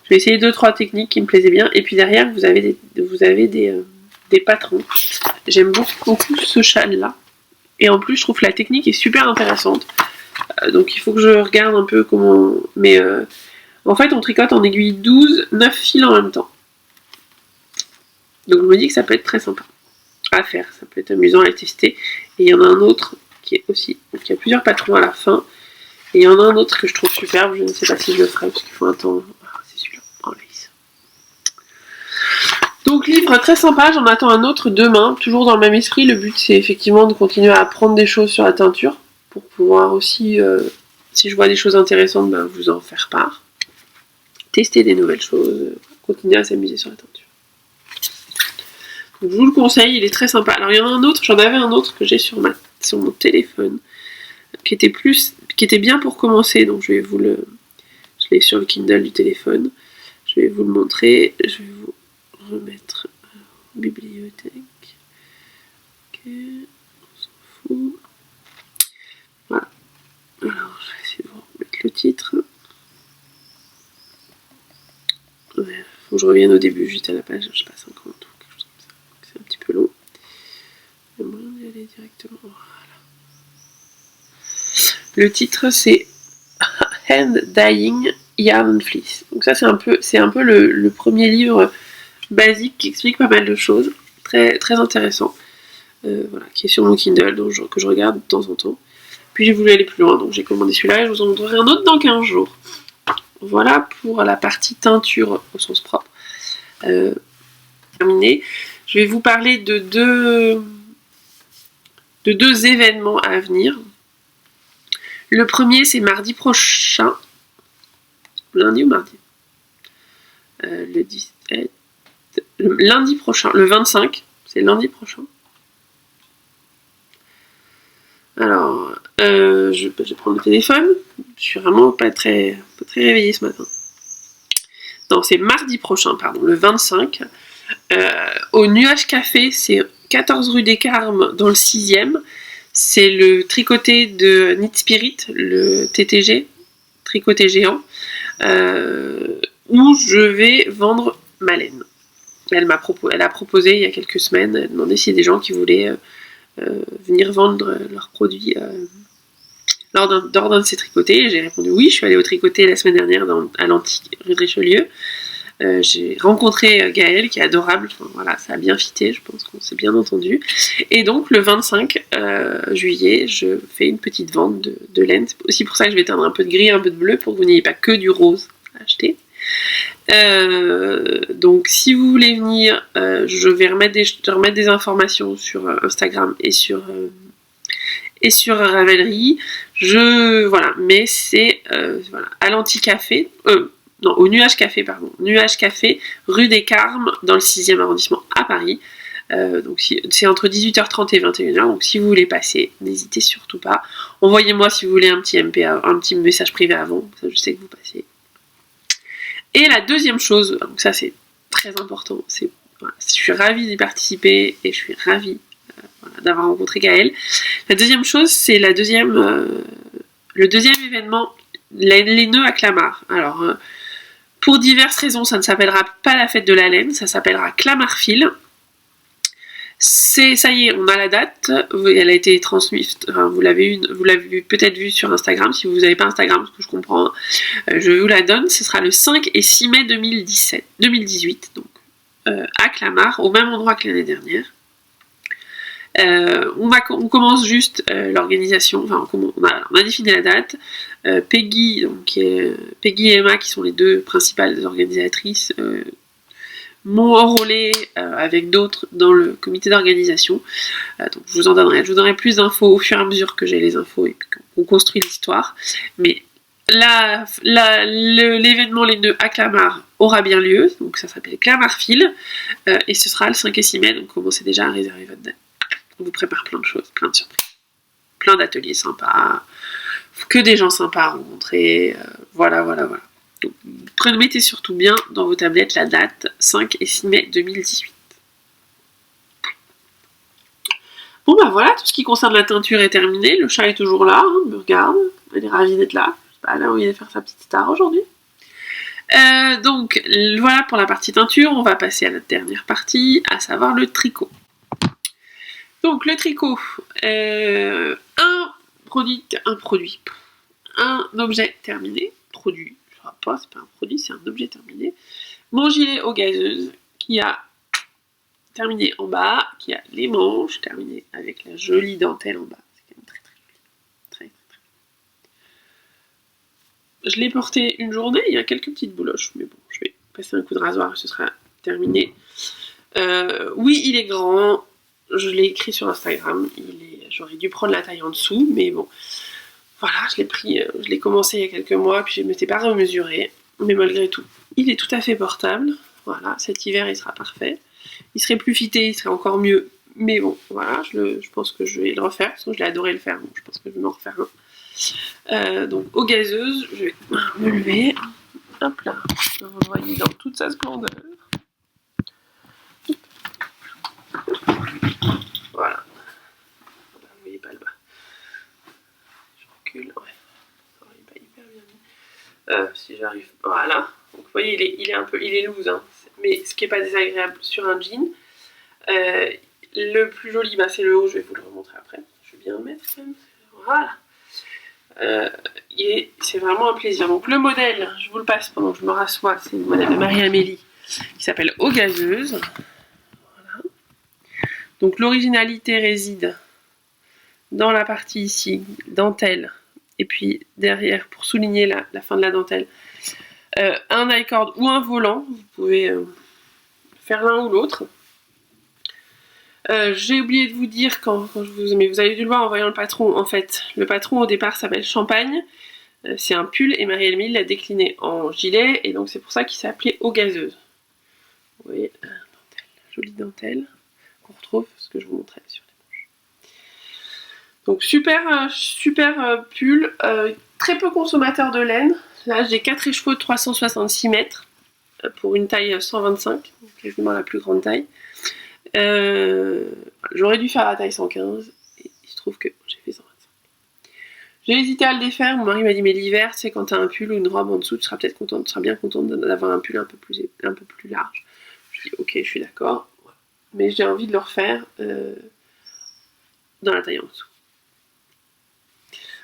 Je vais essayer 2-3 techniques qui me plaisaient bien. Et puis derrière, vous avez des patrons. J'aime beaucoup ce châle-là. Et en plus, je trouve que la technique est super intéressante. Donc il faut que je regarde un peu comment... Mais en fait, on tricote en aiguille 12, 9 fils en même temps. Donc je me dis que ça peut être très sympa à faire. Ça peut être amusant à tester. Et il y en a un autre qui est aussi... Donc il y a plusieurs patrons à la fin. Et il y en a un autre que je trouve superbe. Je ne sais pas si je le ferai parce qu'il faut un temps... c'est celui-là. Oh, donc livre très sympa, j'en attends un autre demain, toujours dans le même esprit. Le but c'est effectivement de continuer à apprendre des choses sur la teinture, pour pouvoir aussi, si je vois des choses intéressantes, vous en faire part. Tester des nouvelles choses, continuer à s'amuser sur la teinture. Donc je vous le conseille, il est très sympa. Alors il y en a un autre, j'en avais un autre que j'ai sur mon téléphone, qui était bien pour commencer, donc je l'ai sur le Kindle du téléphone. Je vais vous le montrer, je vais vous remettre bibliothèque. Ok, on s'en fout. Voilà. Alors, je vais essayer de vous remettre le titre. Faut que je revienne au début, juste à la page, je passe 50 ou quelque chose comme ça. C'est un petit peu long. Il y a moyen d'y aller directement. Voilà. Le titre, c'est Hand Dyeing Yarn and Fleece. Donc ça, c'est un peu le premier livre basique qui explique pas mal de choses, très, très intéressant, qui est sur mon Kindle, que je regarde de temps en temps. Puis j'ai voulu aller plus loin, donc j'ai commandé celui-là et je vous en montrerai un autre dans 15 jours. Voilà pour la partie teinture au sens propre. Terminé. Je vais vous parler de deux événements à venir. Le premier, c'est mardi prochain. Lundi ou mardi le 17. Le lundi prochain, le 25, c'est lundi prochain. Alors, je vais prendre le téléphone. Je suis vraiment pas très réveillée ce matin. Non, c'est mardi prochain, pardon, le 25. Au Nuage Café, c'est 14 rue des Carmes, dans le 6e. C'est le tricoté de Knit Spirit, le TTG, tricoté géant, où je vais vendre ma laine. Elle a proposé il y a quelques semaines, elle demandait s'il y a des gens qui voulaient venir vendre leurs produits lors d'un de ces tricotés. J'ai répondu oui, je suis allée au tricoté la semaine dernière à l'antique rue de Richelieu. J'ai rencontré Gaëlle qui est adorable, enfin, voilà, ça a bien fité, je pense qu'on s'est bien entendu. Et donc le 25 juillet, je fais une petite vente de laine. C'est aussi pour ça que je vais teindre un peu de gris, un peu de bleu, pour que vous n'ayez pas que du rose à acheter. Donc si vous voulez venir, je vais remettre des informations sur Instagram et sur Ravelry. Voilà, mais c'est à l'Anti-Café, non, au Nuage Café, pardon. Nuage Café, rue des Carmes, dans le 6e arrondissement à Paris. Donc c'est entre 18h30 et 21h, donc si vous voulez passer, n'hésitez surtout pas. Envoyez-moi si vous voulez un petit message privé avant, ça je sais que vous passez. Et la deuxième chose, donc ça c'est très important, je suis ravie d'y participer et je suis ravie d'avoir rencontré Gaëlle. La deuxième chose, c'est le deuxième événement, les nœuds à Clamart. Alors, pour diverses raisons, ça ne s'appellera pas la fête de la laine, ça s'appellera Clamart Fil. Ça y est, on a la date, elle a été transmise, enfin, vous l'avez peut-être vu sur Instagram, si vous n'avez pas Instagram, ce que je comprends, je vous la donne, ce sera le 5 et 6 mai 2018, donc à Clamart, au même endroit que l'année dernière. On commence juste l'organisation, enfin on a défini la date. Peggy et Emma, qui sont les deux principales organisatrices, m'ont enrôlé avec d'autres dans le comité d'organisation. Donc je vous donnerai plus d'infos au fur et à mesure que j'ai les infos et qu'on construit l'histoire. Mais l'événement Les Nœuds à Clamart aura bien lieu, donc ça s'appelle Clamartfil, et ce sera le 5 et 6 mai, donc commencez déjà à réserver votre date. On vous prépare plein de choses, plein de surprises, plein d'ateliers sympas, que des gens sympas à rencontrer, voilà. Donc, mettez surtout bien dans vos tablettes la date 5 et 6 mai 2018. Bon bah voilà, tout ce qui concerne la teinture est terminé, le chat est toujours là, il me regarde, elle est ravie d'être là, je sais pas, elle a envie de faire sa petite star aujourd'hui. Donc voilà pour la partie teinture, on va passer à la dernière partie, à savoir le tricot. Donc le tricot, un objet terminé, produit, je ne sais pas, c'est pas un produit, c'est un objet terminé. Mon gilet aux gazeuses qui a terminé en bas, qui a les manches terminées avec la jolie dentelle en bas. C'est quand même très joli. Très. Je l'ai porté une journée, il y a quelques petites bouloches, mais bon, je vais passer un coup de rasoir et ce sera terminé. Oui, il est grand. Je l'ai écrit sur Instagram, j'aurais dû prendre la taille en dessous, mais bon, voilà, je l'ai commencé il y a quelques mois, puis je ne m'étais pas remesurée, mais malgré tout, il est tout à fait portable, voilà, cet hiver il sera parfait, il serait plus fité, il serait encore mieux, mais bon, voilà, je pense que je vais le refaire, parce que je l'ai adoré le faire, donc je pense que je vais m'en refaire un. Donc, aux gazeuses, je vais me lever, hop là, vous le voyez dans toute sa splendeur. Voilà. Vous voyez pas le bas. Je recule, ouais. Ça aurait pas hyper bien mis. Si j'arrive. Voilà. Donc vous voyez, il est loose, hein. Mais ce qui est pas désagréable sur un jean. Le plus joli, bah, c'est le haut, je vais vous le remontrer après. Je vais bien le mettre quand même. Voilà. C'est vraiment un plaisir. Donc le modèle, je vous le passe pendant que je me rassois, c'est le modèle de Marie-Amélie qui s'appelle Aux Gazeuses. Voilà. Donc l'originalité réside dans la partie ici, dentelle, et puis derrière, pour souligner la fin de la dentelle, un I-cord ou un volant, vous pouvez faire l'un ou l'autre. J'ai oublié de vous dire mais vous avez dû le voir en voyant le patron, en fait. Le patron au départ s'appelle Champagne, c'est un pull, et Marie-Amélie l'a décliné en gilet, et donc c'est pour ça qu'il s'est appelé Aux Gazeuses. Vous voyez, jolie dentelle, qu'on retrouve, ce que je vous montrais sur les manches. Donc super pull, très peu consommateur de laine. Là j'ai 4 écheveaux de 366 mètres pour une taille 125, quasiment la plus grande taille. J'aurais dû faire la taille 115 et il se trouve que j'ai fait 125. J'ai hésité à le défaire, mon mari m'a dit mais l'hiver c'est quand t'as un pull ou une robe en dessous tu seras peut-être contente, tu seras bien contente d'avoir un pull un peu plus large. Je dis ok, je suis d'accord, mais j'ai envie de le refaire dans la taille en dessous.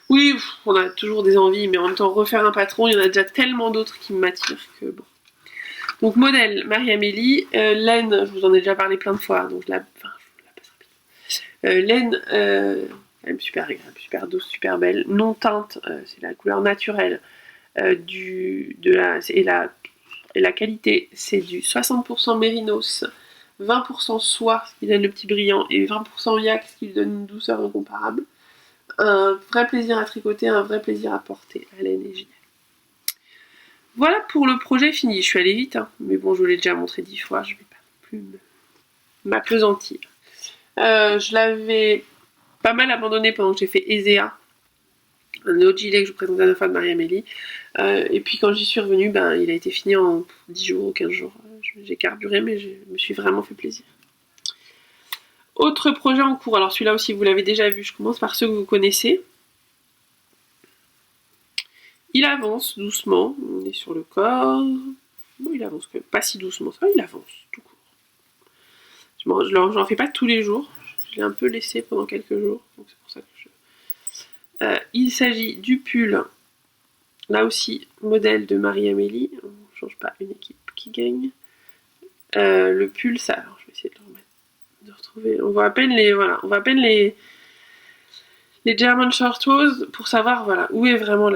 Oui, on a toujours des envies, mais en même temps refaire un patron, il y en a déjà tellement d'autres qui m'attirent que bon. Donc modèle Marie-Amélie, laine, je vous en ai déjà parlé plein de fois, donc je la passe rapide. Laine, quand même super agréable, super douce, super belle, non teinte, c'est la couleur naturelle et la qualité, c'est du 60% mérinos, 20% soie, ce qui donne le petit brillant, et 20% yak, ce qui lui donne une douceur incomparable. Un vrai plaisir à tricoter, un vrai plaisir à porter, la laine est géniale. Voilà pour le projet fini. Je suis allée vite, hein, mais bon, je vous l'ai déjà montré 10 fois, je ne vais pas plus m'appesantir. Je l'avais pas mal abandonné pendant que j'ai fait Ezea, un autre gilet que je vous présentais à la fois de Marie-Amélie. Et puis quand j'y suis revenue, il a été fini en 10 jours ou 15 jours. J'ai carburé, mais je me suis vraiment fait plaisir. Autre projet en cours, alors celui-là aussi vous l'avez déjà vu, je commence par ceux que vous connaissez. Il avance doucement, on est sur le corps. Bon, il avance quand même pas si doucement, ça il avance tout court. J'en fais pas tous les jours. Je l'ai un peu laissé pendant quelques jours. Donc c'est pour ça que il s'agit du pull. Là aussi, modèle de Marie-Amélie. On ne change pas une équipe qui gagne. Le pull, ça. Alors, je vais essayer de le remettre. De retrouver. On voit à peine les. Voilà. On voit à peine les German Shorthose pour savoir voilà, où est vraiment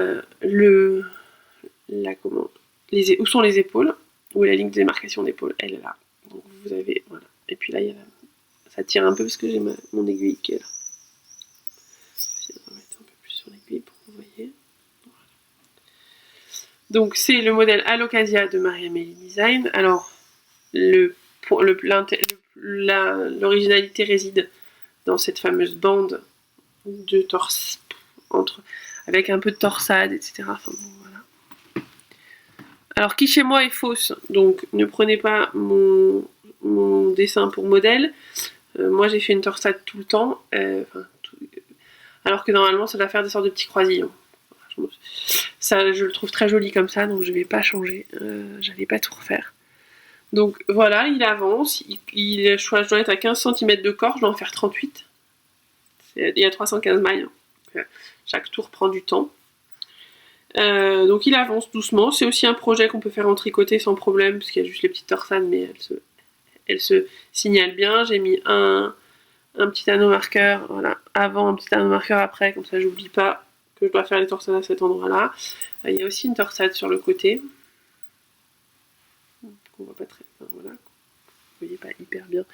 où sont les épaules, où est la ligne de démarcation d'épaule, elle est là. Donc vous avez, voilà. Et puis là, ça tire un peu parce que j'ai mon aiguille qui est là. Je vais remettre un peu plus sur l'aiguille pour que vous voyez. Voilà. Donc c'est le modèle Alocasia de Marie-Amélie Design. Alors, l'originalité réside dans cette fameuse bande de torse avec un peu de torsade, etc. Enfin, bon, voilà. Alors qui chez moi est fausse, donc ne prenez pas mon dessin pour modèle. Moi j'ai fait une torsade tout le temps, alors que normalement ça doit faire des sortes de petits croisillons. Ça, je le trouve très joli comme ça, donc je vais pas changer. J'allais pas tout refaire. Donc voilà, il avance. Je dois être à 15 cm de corps, je dois en faire 38. Il y a 315 mailles. Donc, chaque tour prend du temps. Donc il avance doucement. C'est aussi un projet qu'on peut faire en tricoté sans problème, parce qu'il y a juste les petites torsades, mais elles se signalent bien. J'ai mis un petit anneau marqueur, voilà, avant, un petit anneau marqueur après, comme ça j'oublie pas que je dois faire les torsades à cet endroit-là. Il y a aussi une torsade sur le côté, qu'on voit pas très bien, voilà, vous voyez pas hyper bien,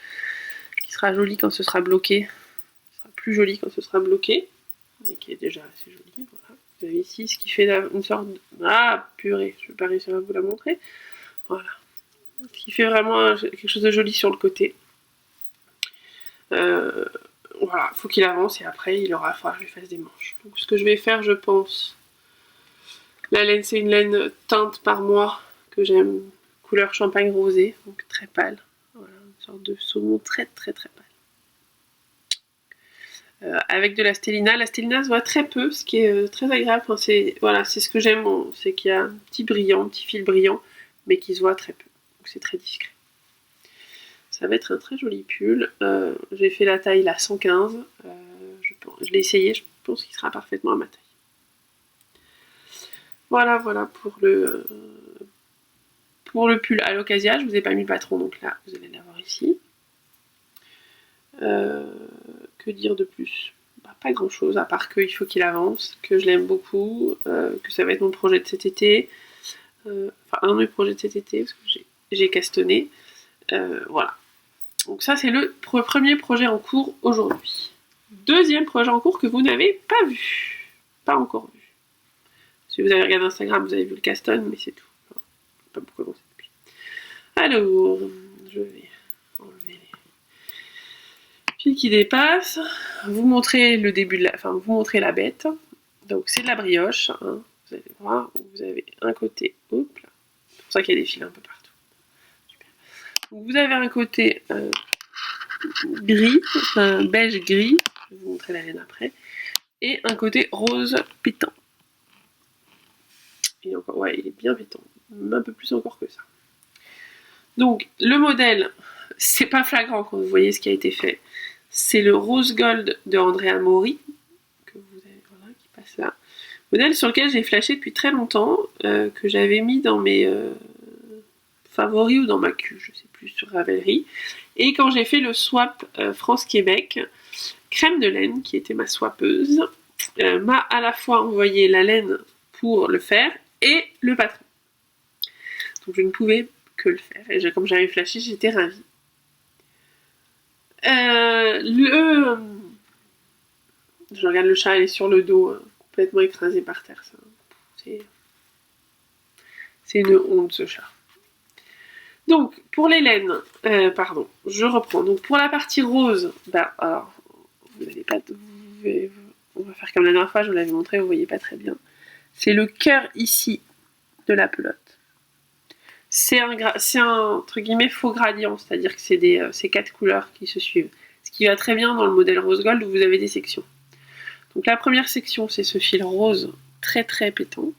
qui sera jolie quand ce sera bloqué, qui sera plus jolie quand ce sera bloqué, mais qui est déjà assez jolie, voilà. Vous avez ici ce qui fait une sorte de... Ah, purée, je vais pas réussir à vous la montrer. Voilà. Ce qui fait vraiment quelque chose de joli sur le côté. Voilà, faut qu'il avance et après il faudra que je lui fasse des manches. Donc ce que je vais faire, je pense... La laine, c'est une laine teinte par mois que j'aime, couleur champagne rosé, donc très pâle. Voilà, une sorte de saumon très très très pâle. Avec de la stélina. La stélina se voit très peu, ce qui est très agréable. Enfin, c'est ce que j'aime, c'est qu'il y a un petit fil brillant, mais qui se voit très peu. Donc c'est très discret. Ça va être un très joli pull. J'ai fait la taille la 115. Je l'ai essayé, je pense qu'il sera parfaitement à ma taille. Voilà pour le pull à l'occasion. Je vous ai pas mis le patron, donc là vous allez l'avoir ici. Que dire de plus? Pas grand chose, à part qu'il faut qu'il avance, que je l'aime beaucoup, que ça va être mon projet de cet été. Enfin, un de mes projets de cet été, parce que j'ai castonné. Voilà. Donc ça, c'est le premier projet en cours aujourd'hui. Deuxième projet en cours que vous n'avez pas vu. Pas encore vu. Si vous avez regardé Instagram, vous avez vu le caston, mais c'est tout. Enfin, pas beaucoup avancé depuis. Alors, je vais enlever les fils qui dépassent. Vous montrez le début de vous montrez la bête. Donc c'est de la brioche. Hein. Vous allez voir, vous avez un côté, hop là. C'est pour ça qu'il y a des fils un peu partout. Super. Donc, vous avez un côté gris, beige gris. Je vais vous montrer la laine après. Et un côté rose pétant. Il est bien pétant. Un peu plus encore que ça. Donc, le modèle, c'est pas flagrant quand vous voyez ce qui a été fait. C'est le Rose Gold de Andrea Mori, que vous avez, voilà, qui passe là. Modèle sur lequel j'ai flashé depuis très longtemps, que j'avais mis dans mes favoris ou dans ma queue, je sais plus, sur Ravelry. Et quand j'ai fait le swap France-Québec, Crème de laine, qui était ma swappeuse, m'a à la fois envoyé la laine pour le faire et le patron. Donc je ne pouvais que le faire. Et comme j'avais flashé, j'étais ravie. Je regarde le chat, il est sur le dos, complètement écrasé par terre. C'est une honte, ce chat. Donc, pour les laines, je reprends. Donc, pour la partie rose, alors, vous n'allez pas... on va faire comme la dernière fois, je vous l'avais montré, vous voyez pas très bien. C'est le cœur ici de la pelote. C'est un entre guillemets faux gradient, c'est-à-dire que c'est 4 couleurs qui se suivent. Ce qui va très bien dans le modèle rose gold où vous avez des sections. Donc la première section, c'est ce fil rose très très pétant.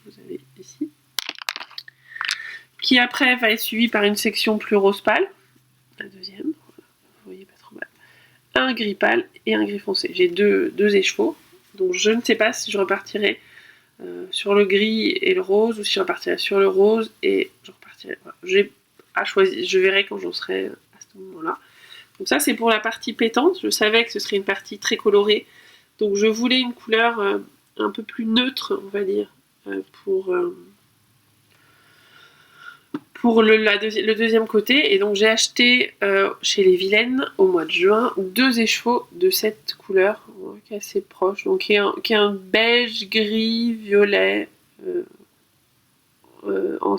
Vous avez ici. Qui après va être suivi par une section plus rose pâle. La deuxième. un gris pâle et un gris foncé. J'ai deux écheveaux, donc je ne sais pas si je repartirai sur le gris et le rose, ou si je repartirai sur le rose et je repartirai. Voilà. J'ai à choisir, je verrai quand j'en serai à ce moment-là. Donc ça c'est pour la partie pétante, je savais que ce serait une partie très colorée, donc je voulais une couleur un peu plus neutre, on va dire, pour le deuxième côté. Et donc j'ai acheté chez les Vilaines au mois de juin 2 écheveaux de cette couleur qui est assez proche, donc qui est un beige, gris, violet en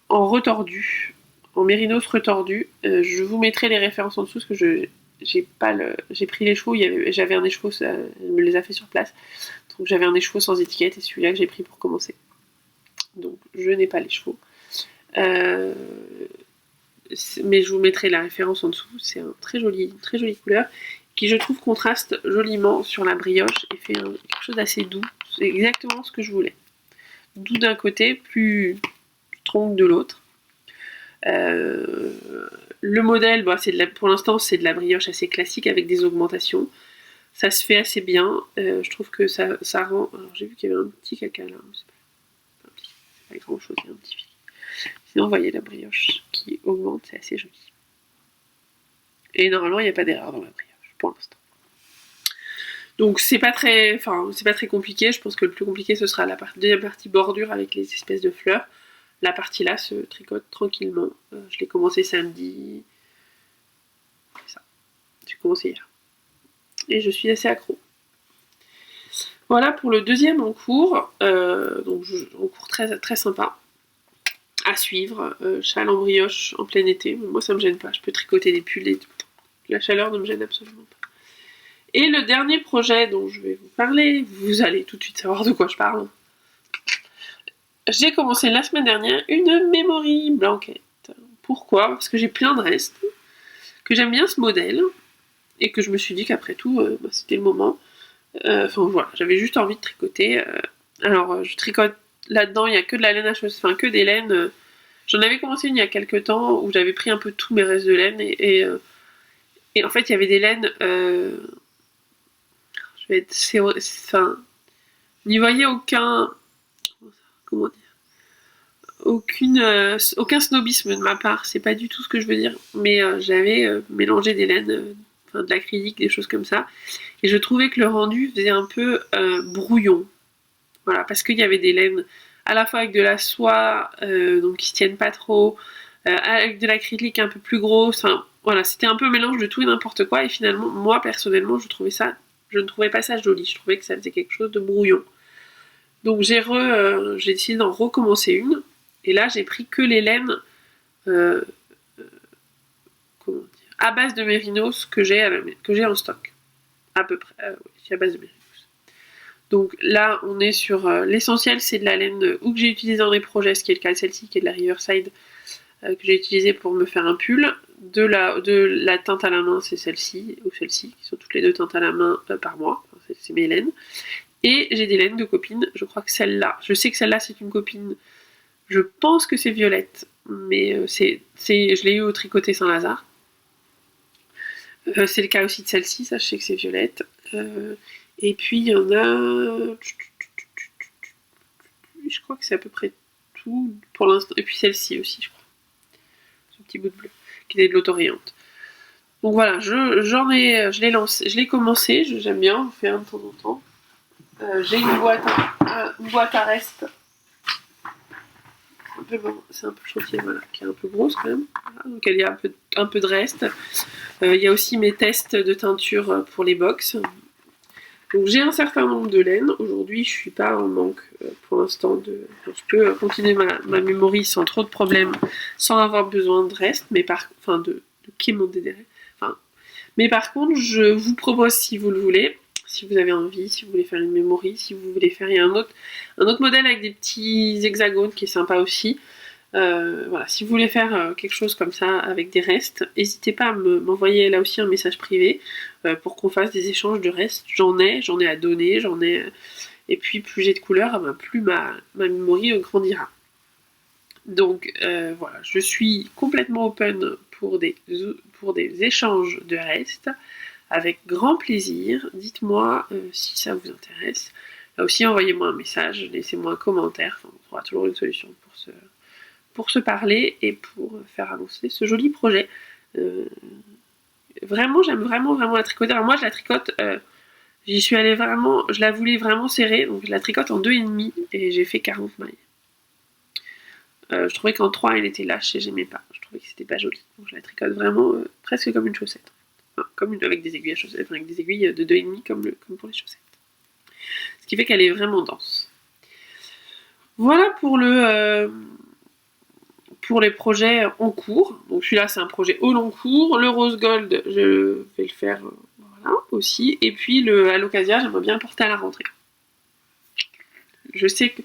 retordu, en mérinos retordu. Je vous mettrai les références en dessous parce que j'ai pris l'écheveau, j'avais un écheveau, elle me les a fait sur place, donc j'avais un écheveau sans étiquette et celui-là que j'ai pris pour commencer. Donc je n'ai pas les chevaux. Mais je vous mettrai la référence en dessous. C'est une très jolie couleur qui, je trouve, contraste joliment sur la brioche et fait quelque chose d'assez doux. C'est exactement ce que je voulais. Doux d'un côté, plus strong de l'autre. Le modèle, pour l'instant, c'est de la brioche assez classique avec des augmentations. Ça se fait assez bien. Je trouve que ça rend... Alors j'ai vu qu'il y avait un petit caca là. Pas grand chose, il y a un petit fil. Sinon, vous voyez la brioche qui augmente, c'est assez joli. Et normalement, il n'y a pas d'erreur dans la brioche, pour l'instant. Donc, c'est pas très compliqué. Je pense que le plus compliqué, ce sera la deuxième partie bordure avec les espèces de fleurs. La partie là se tricote tranquillement. Je l'ai commencé samedi. C'est ça. J'ai commencé hier. Et je suis assez accro. Voilà pour le deuxième en cours. Donc, en cours très, très sympa à suivre. Châle en brioche en plein été. Moi, ça me gêne pas. Je peux tricoter des pulls et tout. La chaleur ne me gêne absolument pas. Et le dernier projet dont je vais vous parler, vous allez tout de suite savoir de quoi je parle. J'ai commencé la semaine dernière une memory blanquette. Pourquoi ? Parce que j'ai plein de restes, que j'aime bien ce modèle, et que je me suis dit qu'après tout, c'était le moment. Enfin voilà, j'avais juste envie de tricoter. Alors je tricote là-dedans, il n'y a que de la laine à cheveux, enfin que des laines. J'en avais commencé une il y a quelques temps où j'avais pris un peu tous mes restes de laine et en fait il y avait des laines. Enfin, n'y voyez aucun. Comment dire ? Aucun snobisme de ma part, c'est pas du tout ce que je veux dire. Mais j'avais mélangé des laines, de l'acrylique, des choses comme ça. Et je trouvais que le rendu faisait un peu brouillon. Voilà, parce qu'il y avait des laines à la fois avec de la soie, donc qui se tiennent pas trop, avec de l'acrylique un peu plus grosse. Enfin, voilà, c'était un peu un mélange de tout et n'importe quoi. Et finalement, moi personnellement, je ne trouvais pas ça joli. Je trouvais que ça faisait quelque chose de brouillon. Donc j'ai décidé d'en recommencer une. Et là, j'ai pris que les laines à base de mérinos que j'ai en stock. À peu près, oui, à base de mérinos. Donc là, on est sur l'essentiel, c'est de la laine ou que j'ai utilisée dans des projets, ce qui est le cas de celle-ci, qui est de la Riverside, que j'ai utilisée pour me faire un pull. De la teinte à la main, c'est celle-ci, ou celle-ci, qui sont toutes les deux teintes à la main par mois. Enfin, c'est mes laines. Et j'ai des laines de copines. Je crois que celle-là, je sais que celle-là, c'est une copine. Je pense que c'est Violette, mais je l'ai eu au Tricoté Saint-Lazare. C'est le cas aussi de celle-ci, ça je sais que c'est Violette. Et puis il y en a... Je crois que c'est à peu près tout pour l'instant. Et puis celle-ci aussi, je crois. Ce petit bout de bleu, qui est de l'autorayante. Donc voilà, je l'ai commencé, j'aime bien, on fait un de temps en temps. J'ai une boîte à reste. C'est un peu chantier, voilà, qui est un peu grosse quand même. Voilà, donc il y a un peu de reste. Il y a aussi mes tests de teinture pour les box. Donc j'ai un certain nombre de laines. Aujourd'hui, je suis pas en manque pour l'instant. Je peux continuer ma memory sans trop de problèmes, sans avoir besoin de reste, mais de quémander des restes. Mais par contre, je vous propose, si vous le voulez, si vous avez envie, si vous voulez faire une memory, si vous voulez faire, il y a un autre modèle avec des petits hexagones qui est sympa aussi. Voilà, si vous voulez faire quelque chose comme ça avec des restes, n'hésitez pas à m'envoyer là aussi un message privé pour qu'on fasse des échanges de restes. J'en ai à donner, et puis plus j'ai de couleurs, plus ma memory grandira. Donc voilà, je suis complètement open pour des échanges de reste, avec grand plaisir. Dites-moi si ça vous intéresse. Là aussi, envoyez-moi un message, laissez-moi un commentaire, enfin, on trouvera toujours une solution pour se parler et pour faire avancer ce joli projet. Vraiment, j'aime vraiment la tricoter. Alors moi, je la tricote, j'y suis allée vraiment, je la voulais vraiment serrée, donc je la tricote en 2,5 et j'ai fait 40 mailles. Je trouvais qu'en 3 elle était lâche et j'aimais pas, je trouvais que c'était pas joli. Donc je la tricote vraiment presque comme une chaussette. Enfin, avec des aiguilles à chaussettes, enfin, avec des aiguilles de 2,5 comme pour les chaussettes. Ce qui fait qu'elle est vraiment dense. Voilà pour les projets en cours. Donc celui-là c'est un projet au long cours. Le rose gold, je vais le faire voilà, aussi. Et puis le Alocasia, j'aimerais bien le porter à la rentrée. Je sais que...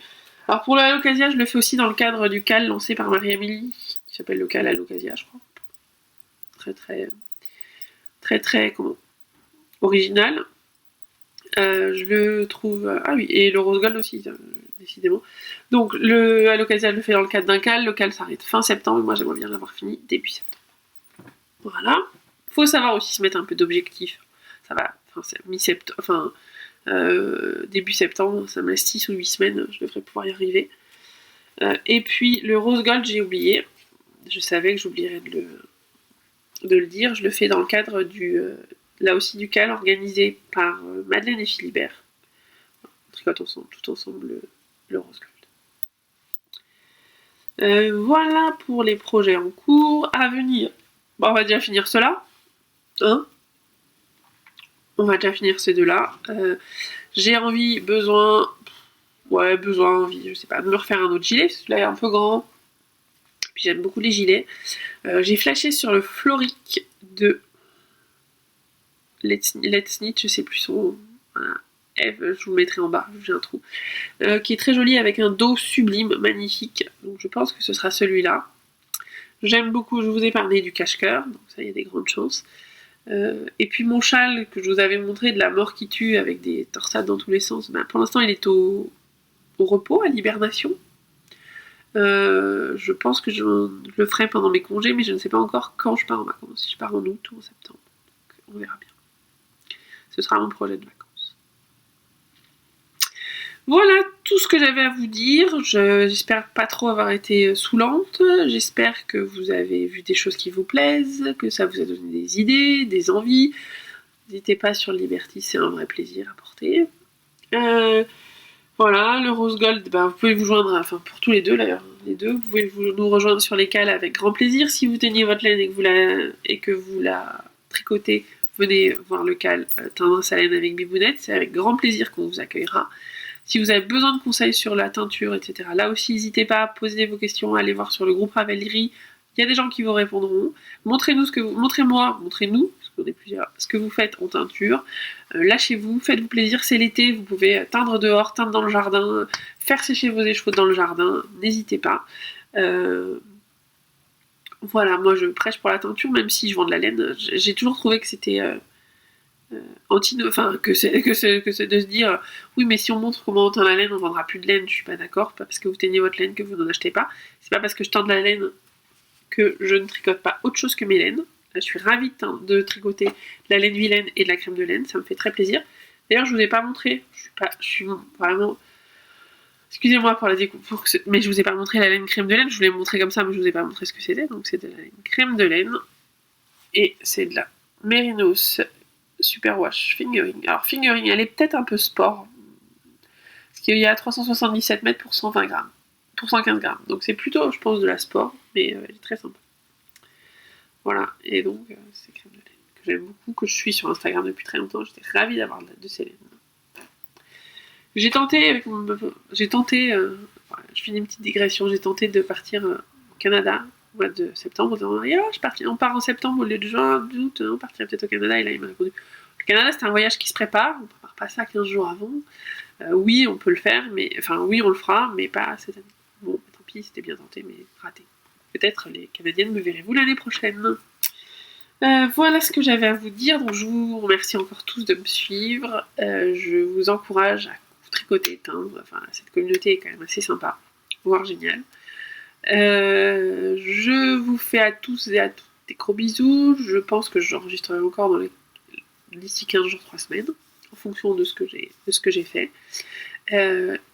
Alors pour le Alocasia, je le fais aussi dans le cadre du cal lancé par Marie-Amélie, qui s'appelle le cal Alocasia, je crois. Très comment, original. Je le trouve... Ah oui, et le rose gold aussi, décidément. Donc le Alocasia, je le fais dans le cadre d'un cal. Le cal s'arrête fin septembre, moi j'aimerais bien l'avoir fini début septembre. Voilà. Faut savoir aussi se mettre un peu d'objectifs. Ça va, enfin c'est mi-septembre, enfin début septembre, ça me laisse 6 ou 8 semaines, je devrais pouvoir y arriver. Et puis le rose gold, j'ai oublié. Je savais que j'oublierais de le dire. Je le fais dans le cadre là aussi du cal organisé par Madeleine et Philibert. On tricote tout ensemble le rose gold. Voilà pour les projets en cours. À venir, bon, on va déjà finir cela. Hein, on va déjà finir ces deux-là. J'ai envie, envie, je sais pas, de me refaire un autre gilet, parce que celui-là est un peu grand. Puis j'aime beaucoup les gilets. J'ai flashé sur le Floric de Let's Knit, je sais plus son nom. Voilà. Eve, je vous le mettrai en bas, j'ai un trou. Qui est très joli avec un dos sublime, magnifique. Donc je pense que ce sera celui-là. J'aime beaucoup, je vous ai parlé du cache-cœur, donc ça, il y a des grandes chances. Et puis mon châle que je vous avais montré de la mort qui tue avec des torsades dans tous les sens, ben, pour l'instant il est au repos, à l'hibernation. Je pense que je le ferai pendant mes congés, mais je ne sais pas encore quand je pars en vacances, si je pars en août ou en septembre. Donc, on verra bien. Ce sera mon projet de vacances. Voilà tout ce que j'avais à vous dire. J'espère pas trop avoir été saoulante. J'espère que vous avez vu des choses qui vous plaisent, que ça vous a donné des idées, des envies. N'hésitez pas sur le Liberty, c'est un vrai plaisir à porter. Voilà, le rose gold, ben, vous pouvez vous joindre, enfin pour tous les deux d'ailleurs, les deux, vous pouvez nous rejoindre sur les cales avec grand plaisir. Si vous teniez votre laine et que vous la tricotez, venez voir le cal Tendance à laine avec Bibounette, c'est avec grand plaisir qu'on vous accueillera. Si vous avez besoin de conseils sur la teinture, etc., là aussi n'hésitez pas à poser vos questions, allez voir sur le groupe Ravelry, il y a des gens qui vous répondront. Montrez-nous montrez-nous, parce qu'on est plusieurs, ce que vous faites en teinture. Lâchez-vous, faites-vous plaisir, c'est l'été, vous pouvez teindre dehors, teindre dans le jardin, faire sécher vos échevaux dans le jardin, n'hésitez pas. Voilà, moi je prêche pour la teinture, même si je vends de la laine. J'ai toujours trouvé que c'était que c'est de se dire oui, mais si on montre comment on teint la laine, on vendra plus de laine. Je suis pas d'accord, pas parce que vous teignez votre laine que vous n'en achetez pas. C'est pas parce que je teins de la laine que je ne tricote pas autre chose que mes laines. Je suis ravie de tricoter de la laine vilaine et de la crème de laine, ça me fait très plaisir. D'ailleurs, je vous ai pas montré, je suis vraiment... Excusez-moi pour la découpe, mais je vous ai pas montré la laine crème de laine, je vous l'ai montré comme ça, mais je vous ai pas montré ce que c'était. Donc c'est de la laine crème de laine, et c'est de la Mérinos Superwash Fingering. Alors Fingering, elle est peut-être un peu sport, parce qu'il y a 377 mètres pour 120 grammes, pour 115 grammes. Donc c'est plutôt, je pense, de la sport, mais elle est très sympa. Voilà, et donc c'est crème de laine que j'aime beaucoup, que je suis sur Instagram depuis très longtemps. J'étais ravie d'avoir de ces laines. J'ai tenté, je finis une petite digression, j'ai tenté de partir au Canada au mois de septembre, en disant on part en septembre au lieu de juin, d'août, on partirait peut-être au Canada, et là il m'a répondu le Canada c'est un voyage qui se prépare, on prépare pas ça 15 jours avant. Oui, on peut le faire, oui, on le fera, mais pas cette année. Bon, tant pis, c'était bien tenté, mais raté. Peut-être les Canadiennes me verrez-vous l'année prochaine. Voilà ce que j'avais à vous dire, donc je vous remercie encore tous de me suivre. Je vous encourage à tricoter, teindre, enfin cette communauté est quand même assez sympa, voire géniale. Je vous fais à tous et à toutes des gros bisous. Je pense que j'enregistrerai encore d'ici 15 jours, 3 semaines, en fonction de ce que j'ai fait.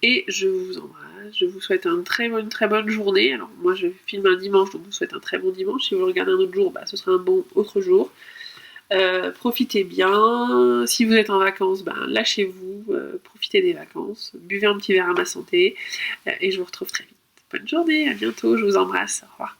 Et je vous embrasse. Je vous souhaite une très bonne journée. Alors moi je filme un dimanche, donc je vous souhaite un très bon dimanche. Si vous regardez un autre jour, ce sera un bon autre jour. Profitez bien. Si vous êtes en vacances, lâchez-vous, profitez des vacances, buvez un petit verre à ma santé, et je vous retrouve très vite. Bonne journée, à bientôt, je vous embrasse, au revoir.